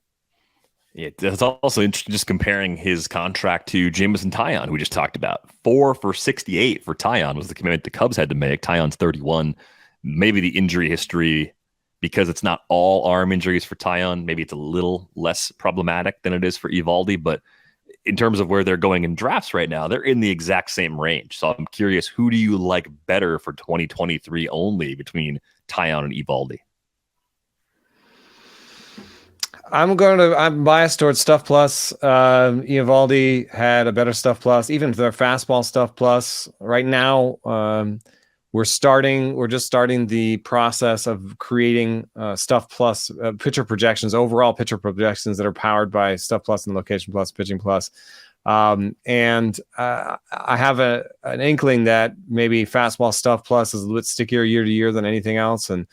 It's also interesting just comparing his contract to Jameson Taillon, who we just talked about. 4 for $68 for Taillon was the commitment the Cubs had to make. Taillon's 31. Maybe the injury history, because it's not all arm injuries for Taillon, maybe it's a little less problematic than it is for Eovaldi. But in terms of where they're going in drafts right now, they're in the exact same range. So I'm curious, who do you like better for 2023 only between Taillon and Eovaldi? I'm biased towards stuff plus. Eovaldi had a better stuff plus, even their fastball stuff plus. Right now, we're just starting the process of creating stuff plus pitcher projections, overall pitcher projections that are powered by stuff plus and location plus, pitching plus. And I have an inkling that maybe fastball stuff plus is a little bit stickier year to year than anything else, and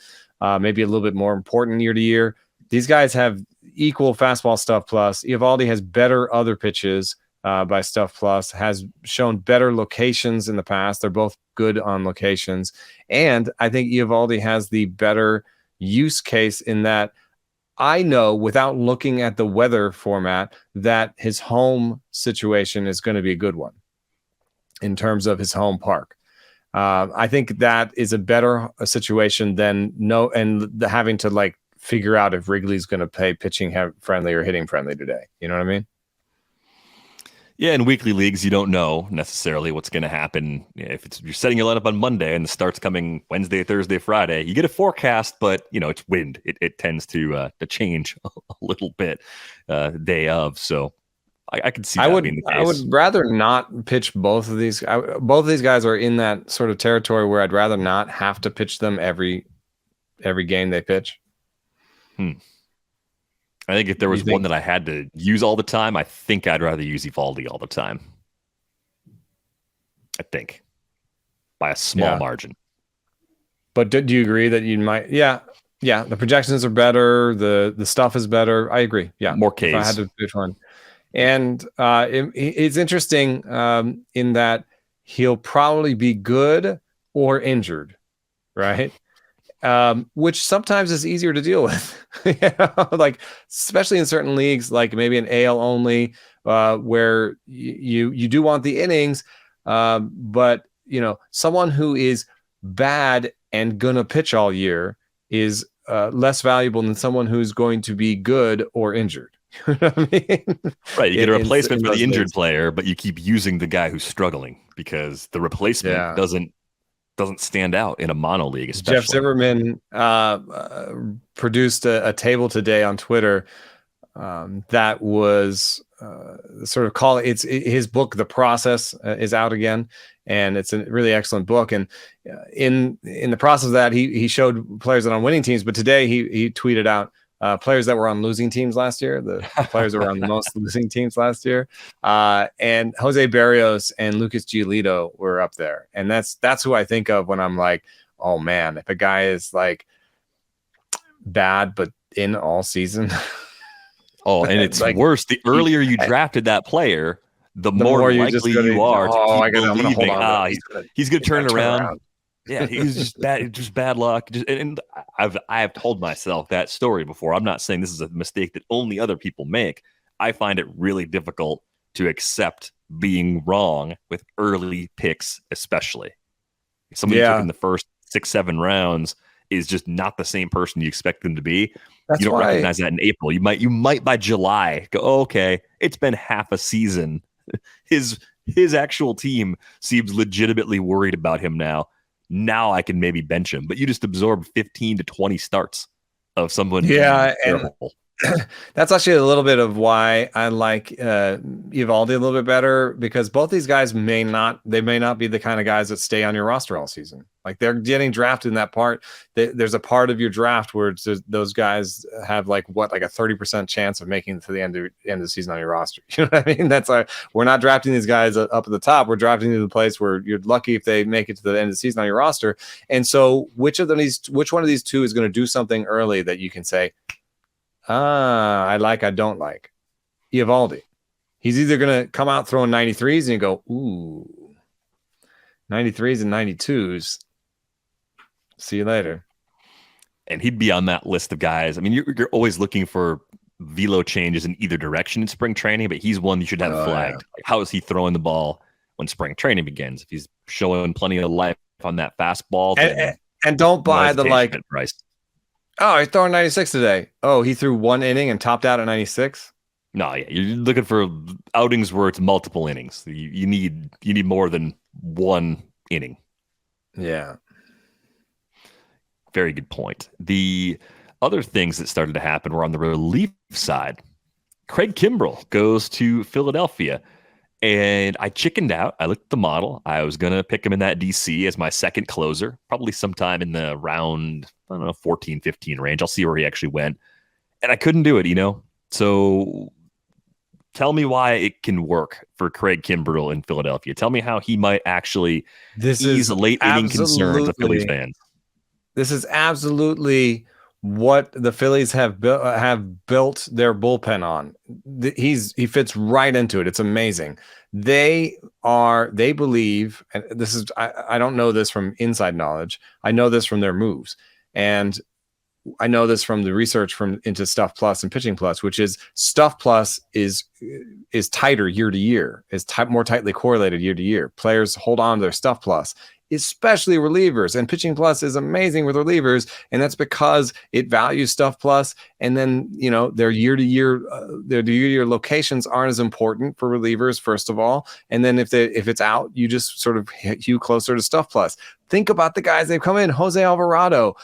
maybe a little bit more important year to year. These guys have equal fastball stuff plus. Eovaldi has better other pitches, by Stuff Plus, has shown better locations in the past. They're both good on locations. And I think Eovaldi has the better use case in that I know without looking at the weather format that his home situation is going to be a good one in terms of his home park. I think that is a better situation than having to like figure out if Wrigley's going to play pitching friendly or hitting friendly today. You know what I mean? Yeah, in weekly leagues, you don't know necessarily what's going to happen. If you're setting your lineup on Monday and the start's coming Wednesday, Thursday, Friday, you get a forecast, but it's wind. It tends to change a little bit day of. So I could see that being the case. I would rather not pitch both of these. Both of these guys are in that sort of territory where I'd rather not have to pitch them every game they pitch. I think if there was one that I had to use all the time, I think I'd rather use Eovaldi all the time. I think by a small margin. But do you agree that you might? Yeah. The projections are better. The stuff is better. I agree. Yeah, more Ks. If I had to pick one, and it's interesting in that he'll probably be good or injured, right? Which sometimes is easier to deal with, like especially in certain leagues, like maybe an AL only, where you do want the innings, but someone who is bad and gonna pitch all year is less valuable than someone who's going to be good or injured. You know what I mean? Right, you get a replacement for the injured player, but you keep using the guy who's struggling because the replacement doesn't stand out in a mono league, especially. Jeff Zimmerman produced a table today on Twitter that was sort of his book, The Process, is out again, and it's a really excellent book. And in the process of that, he showed players that are on winning teams, but today he tweeted out players that were on losing teams last year, the players that were on the most losing teams last year. And Jose Barrios and Lucas Giolito were up there. And that's who I think of when I'm like, oh man, if a guy is like bad, but in all season. Oh, and it's like, worse. The earlier you drafted that player, the more likely you are to keep believing, he's going to turn it around. Yeah, he's just bad luck. And I have told myself that story before. I'm not saying this is a mistake that only other people make. I find it really difficult to accept being wrong with early picks, especially. If somebody took in the first 6-7 rounds is just not the same person you expect them to be. You don't recognize that in April. You might by July go, oh, okay, it's been half a season. His actual team seems legitimately worried about him now. Now I can maybe bench him, but you just absorb 15 to 20 starts of someone. Yeah, and that's actually a little bit of why I like Eovaldi a little bit better, because both these guys may not be the kind of guys that stay on your roster all season. Like they're getting drafted in that part. There's a part of your draft where those guys have like a 30% chance of making it to the end of the season on your roster. You know what I mean? That's we're not drafting these guys up at the top. We're drafting to the place where you're lucky if they make it to the end of the season on your roster. And so which one of these two is going to do something early that you can say, I don't like? Eovaldi. He's either going to come out throwing 93s and you go, ooh, 93s and 92s. See you later. And he'd be on that list of guys. I mean, you're always looking for velo changes in either direction in spring training, but he's one you should have flagged. Yeah. Like, how is he throwing the ball when spring training begins? If he's showing plenty of life on that fastball, and don't buy the price. Oh, he's throwing 96 today. Oh, he threw one inning and topped out at 96. No, yeah, you're looking for outings where it's multiple innings. You need more than one inning. Yeah. Very good point. The other things that started to happen were on the relief side. Craig Kimbrel goes to Philadelphia, and I chickened out. I looked at the model. I was going to pick him in that DC as my second closer, probably sometime in the round, 14, 15 range. I'll see where he actually went. And I couldn't do it, So tell me why it can work for Craig Kimbrel in Philadelphia. Tell me how he might actually ease the late inning concerns of Phillies fans. This is absolutely what the Phillies have built their bullpen on. He fits right into it. It's amazing. They believe, and this is I don't know this from inside knowledge. I know this from their moves, and I know this from the research into Stuff Plus and Pitching Plus, which is Stuff Plus is tighter year to year, is more tightly correlated year to year. Players hold on to their Stuff Plus, especially relievers, and Pitching Plus is amazing with relievers, and that's because it values Stuff Plus. And then their year to year locations aren't as important for relievers, first of all, and then if it's out, you just sort of hew closer to Stuff Plus. Think about the guys they've come in. Jose Alvarado.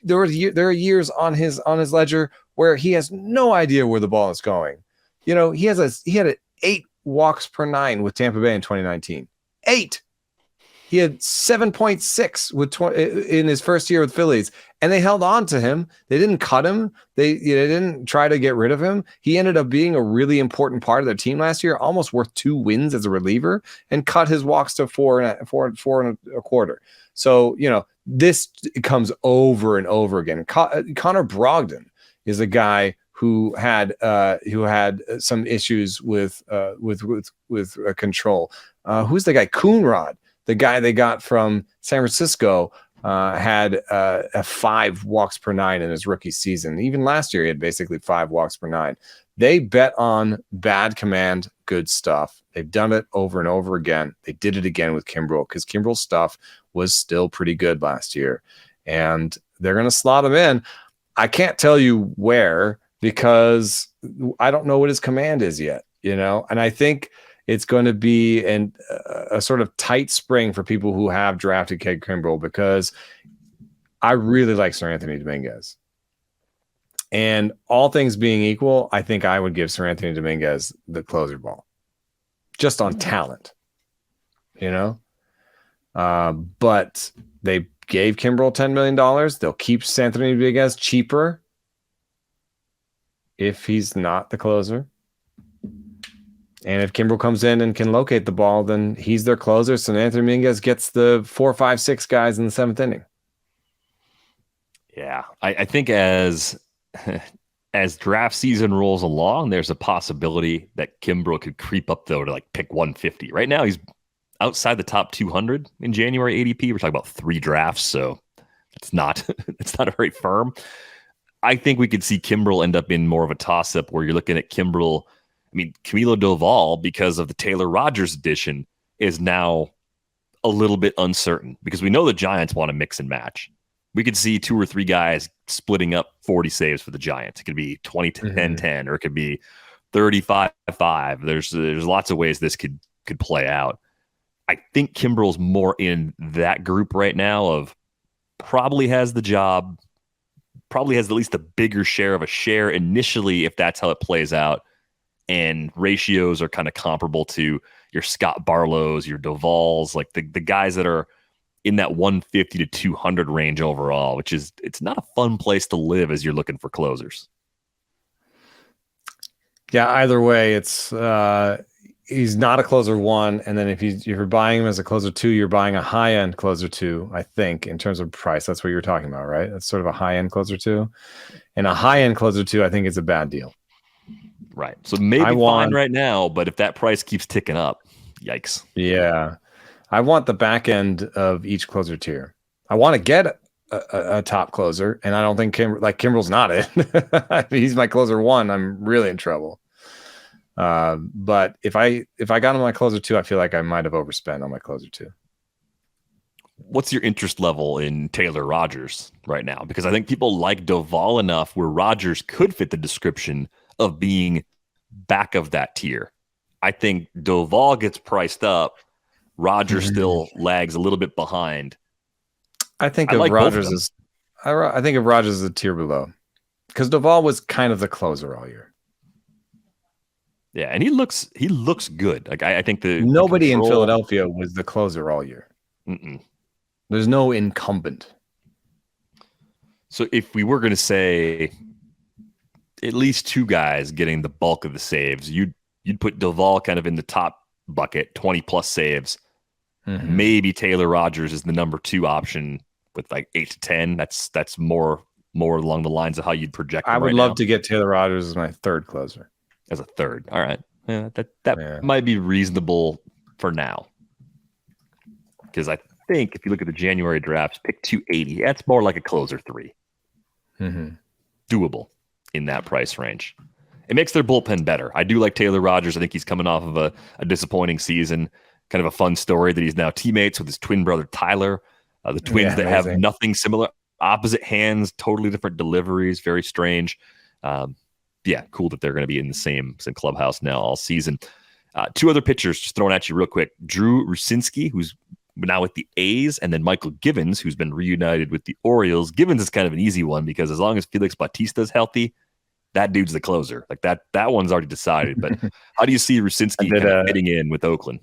There are years on his ledger where he has no idea where the ball is going. He had 8 walks per 9 with Tampa Bay in 2019. 8. He had 7.6 in his first year with Phillies, and they held on to him. They didn't cut him. They didn't try to get rid of him. He ended up being a really important part of their team last year, almost worth 2 wins as a reliever, and cut his walks to 4.25. So this comes over and over again. Connor Brogdon is a guy who had some issues with control. Who's the guy? Coonrod, the guy they got from San Francisco, had 5 walks per 9 in his rookie season. Even last year, he had basically 5 walks per 9. They bet on bad command, good stuff. They've done it over and over again. They did it again with Kimbrel, because Kimbrel's stuff was still pretty good last year. And they're going to slot him in. I can't tell you where, because I don't know what his command is yet, And I think it's going to be a sort of tight spring for people who have drafted Craig Kimbrel, because I really like Sir Anthony Dominguez. And all things being equal, I think I would give Sir Anthony Dominguez the closer ball, just on talent, But they gave Kimbrel $10 million. They'll keep Sir Anthony Dominguez cheaper if he's not the closer. And if Kimbrel comes in and can locate the ball, then he's their closer. So Anthony Dominguez gets the 4, 5, 6 guys in the 7th inning. Yeah, I think as draft season rolls along, there's a possibility that Kimbrel could creep up though to pick 150. Right now, he's outside the top 200 in January ADP. We're talking about 3 drafts, so it's not very firm. I think we could see Kimbrel end up in more of a toss-up where you're looking at Kimbrel. I mean, Camilo Doval, because of the Taylor Rogers edition, is now a little bit uncertain, because we know the Giants want to mix and match. We could see 2 or 3 guys splitting up 40 saves for the Giants. It could be 20-10-10, or it could be 35-5. There's lots of ways this could play out. I think Kimbrel's more in that group right now of probably has the job, probably has at least a bigger share of a share initially, if that's how it plays out. And ratios are kind of comparable to your Scott Barlows, your Dovals, the guys that are in that 150 to 200 range overall, which is, it's not a fun place to live as you're looking for closers. Yeah, either way, it's he's not a closer 1, and then if you're buying him as a closer 2, you're buying a high-end closer 2, I think, in terms of price. That's what you're talking about, right? That's sort of a high-end closer 2. And a high-end closer 2, I think, is a bad deal. Right. So maybe fine right now, but if that price keeps ticking up, yikes. Yeah. I want the back end of each closer tier. I want to get a top closer, and I don't think Kimbrel's not it. He's my closer 1. I'm really in trouble. But if I got on my closer 2, I feel like I might have overspent on my closer 2. What's your interest level in Taylor Rogers right now? Because I think people like Doval enough where Rogers could fit the description of being back of that tier. I think Doval gets priced up. Rogers still lags a little bit behind. I think of Rogers as I think of Rogers as a tier below, because Doval was kind of the closer all year. Yeah, and he looks good. I think nobody in Philadelphia was the closer all year. There's no incumbent. So if we were going to say at least 2 guys getting the bulk of the saves, you'd put Doval kind of in the top bucket, 20 plus saves. Maybe Taylor Rogers is the number 2 option with 8 to 10. That's more more along the lines of how you'd project him I would right love now? to get Taylor Rogers as my third closer. As a third. All right. Yeah, that might be reasonable for now. Because I think if you look at the January drafts, pick 280, that's more like a closer 3. Doable in that price range. It makes their bullpen better. I do like Taylor Rogers. I think he's coming off of a disappointing season. Kind of a fun story that he's now teammates with his twin brother, Tyler. The twins that have nothing similar, opposite hands, totally different deliveries, very strange. Cool that they're going to be in the same clubhouse now all season. 2 other pitchers just throwing at you real quick. Drew Rucinski, who's now with the A's, and then Michael Givens, who's been reunited with the Orioles. Givens is kind of an easy one because as long as Felix Bautista is healthy, that dude's the closer. Like that one's already decided. But how do you see Rucinski kind of fitting in with Oakland?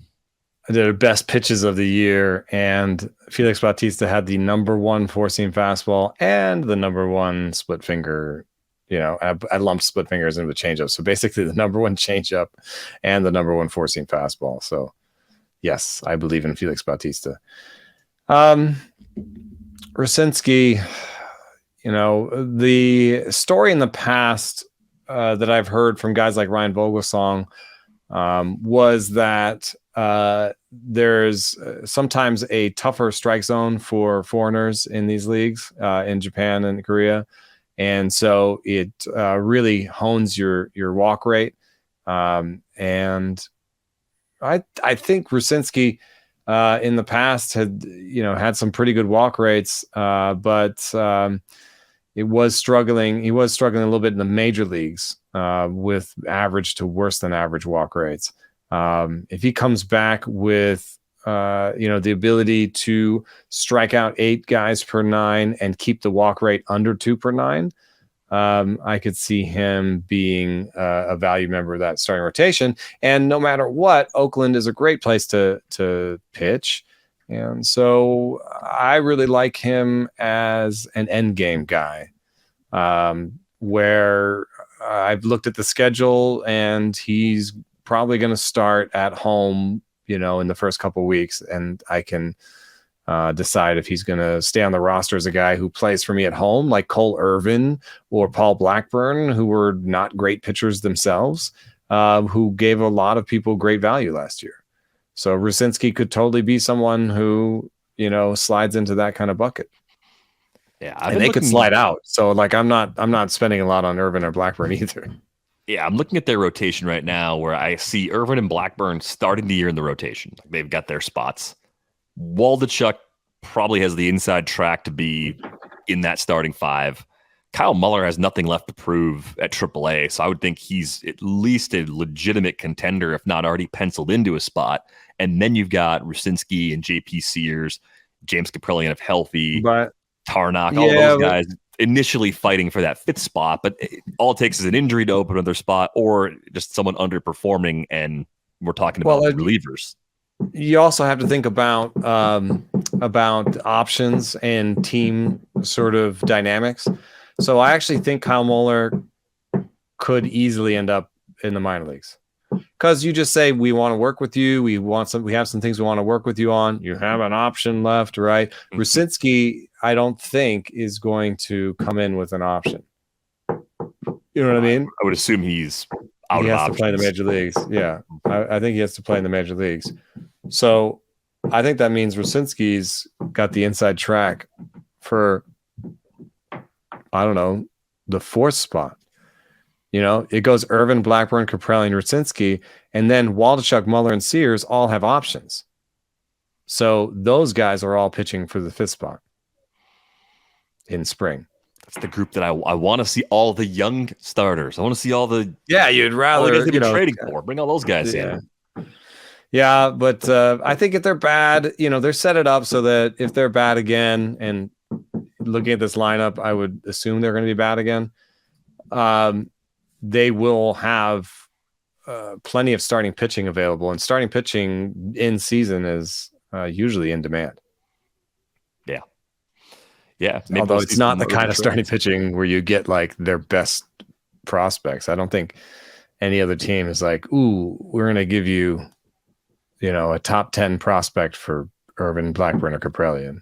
I did best pitches of the year, and Felix Bautista had the number 1 four-seam fastball and the number 1 split finger. I lumped split fingers into the changeup. So basically the number 1 changeup and the number 1 four-seam fastball. So yes, I believe in Felix Bautista. Rucinski, the story in the past that I've heard from guys like Ryan Vogelsong was that there's sometimes a tougher strike zone for foreigners in these leagues in Japan and Korea. And so it really hones your walk rate. And I think Rucinski in the past had some pretty good walk rates, but it was struggling. He was struggling a little bit in the major leagues with average to worse than average walk rates. If he comes back with the ability to strike out 8 guys per 9 and keep the walk rate under 2 per 9, I could see him being a value member of that starting rotation. And no matter what, Oakland is a great place to pitch. And so I really like him as an end game guy, where I've looked at the schedule and he's probably going to start at home, in the first couple of weeks, and I can decide if he's going to stay on the roster as a guy who plays for me at home, like Cole Irvin or Paul Blackburn, who were not great pitchers themselves, who gave a lot of people great value last year. So Rucinski could totally be someone who, slides into that kind of bucket. Yeah, and they could slide out. So I'm not spending a lot on Irvin or Blackburn either. Yeah, I'm looking at their rotation right now where I see Irvin and Blackburn starting the year in the rotation. They've got their spots. Waldichuk probably has the inside track to be in that starting 5. Kyle Muller has nothing left to prove at AAA, so I would think he's at least a legitimate contender, if not already penciled into a spot. And then you've got Rucinski and JP Sears, James Kaprielian if healthy, Tarnock, all those guys initially fighting for that 5th spot, but all it takes is an injury to open another spot or just someone underperforming, and we're talking about relievers. You also have to think about options and team sort of dynamics. So I actually think Kyle Muller could easily end up in the minor leagues, because you just say, we want to work with you. We have some things we want to work with you on. You have an option left, right? Mm-hmm. Rucinski, I don't think is going to come in with an option. You know what I mean? I would assume he's out he of has options. To play in the major leagues. Yeah. I think he has to play in the major leagues. So I think that means Rucinski's got the inside track for, I don't know, the 4th spot. It goes Irvin, Blackburn, Kaprielian, Rucinski, and then Waldichuk, Muller, and Sears all have options. So those guys are all pitching for the 5th spot in spring. That's the group that I want to see, all the young starters. I want to see all the you'd rather all the guys they've been trading for. Bring all those guys in. Yeah, but I think if they're bad, they're set it up so that if they're bad again, and looking at this lineup, I would assume they're going to be bad again. They will have plenty of starting pitching available, and starting pitching in season is usually in demand. Yeah. Although it's not the kind of starting pitching where you get like their best prospects. I don't think any other team is like, ooh, we're going to give you, a top 10 prospect for Irvin, Blackburn, or Kaprielian.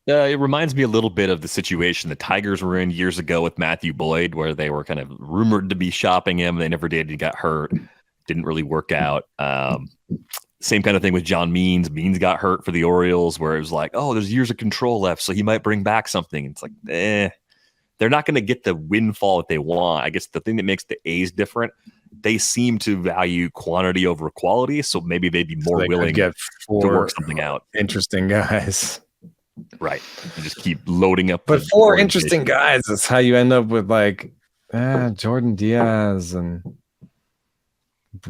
It reminds me a little bit of the situation the Tigers were in years ago with Matthew Boyd, where they were kind of rumored to be shopping him. They never did. He got hurt. Didn't really work out. Same kind of thing with John Means. Means got hurt for the Orioles, where it was like, oh, there's years of control left, so he might bring back something. It's like, they're not going to get the windfall that they want. I guess the thing that makes the A's different, they seem to value quantity over quality, so maybe they'd be more willing to work something out. Interesting guys. Right. You just keep loading up. But 4 interesting guys is how you end up with like Jordan Diaz and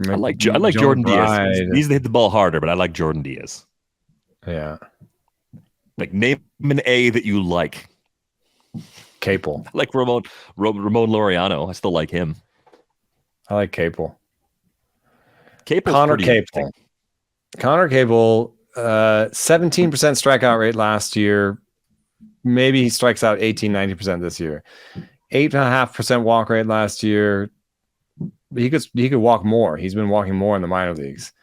I like Jordan Diaz. He needs to hit the ball harder, but I like Jordan Diaz. Yeah. Like, name an A that you like. Capel. I like Ramon Laureano. I still like him. I like Capel. Connor Capel. Connor Capel, 17% strikeout rate last year. Maybe he strikes out 18-19% this year. 8.5% walk rate last year. He could walk more. He's been walking more in the minor leagues.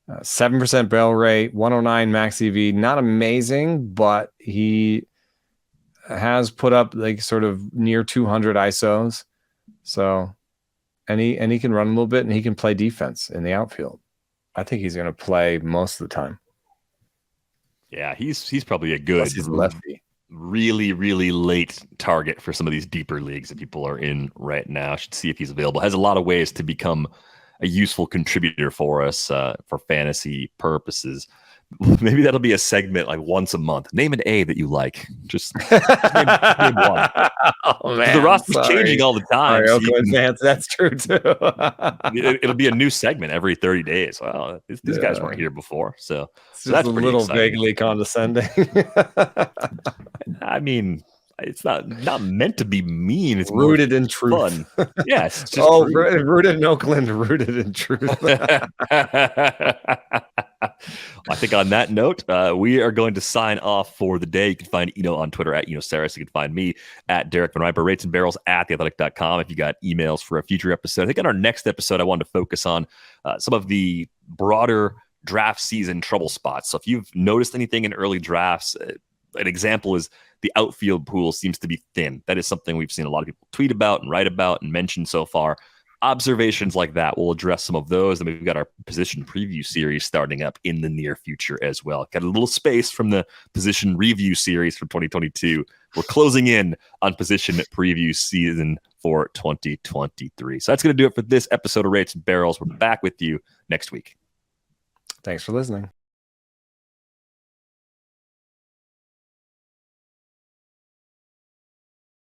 7% barrel rate, 109 max EV. Not amazing, but he has put up like sort of near 200 ISOs. So, and he can run a little bit, and he can play defense in the outfield. I think he's going to play most of the time. Yeah, he's probably a good lefty. Really, really late target for some of these deeper leagues that people are in right now. Should see if he's available. Has a lot of ways to become a useful contributor for us for fantasy purposes. Maybe that'll be a segment like once a month. Name an A that you like. Just name one. Oh, man, the roster's changing all the time. Sorry, so fans, that's true too. It'll be a new segment every 30 days. Well, these guys weren't here before, so that's a little exciting. Vaguely condescending. I mean, it's not meant to be mean. It's rooted in truth. Fun. Yes. It's just rooted in Oakland, rooted in truth. I think on that note, we are going to sign off for the day. You can find Eno on Twitter at EnoSaris. You can find me at Derek Van Riper, Rates and Barrels at theathletic.com. If you got emails for a future episode, I think on our next episode, I wanted to focus on some of the broader draft season trouble spots. So if you've noticed anything in early drafts, an example is the outfield pool seems to be thin. That is something we've seen a lot of people tweet about and write about and mention so far. Observations like that, we'll address some of those. And we've got our position preview series starting up in the near future as well. Got a little space from the position review series from 2022. We're closing in on position preview season for 2023. So that's going to do it for this episode of Rates and Barrels. We're back with you next week. Thanks for listening.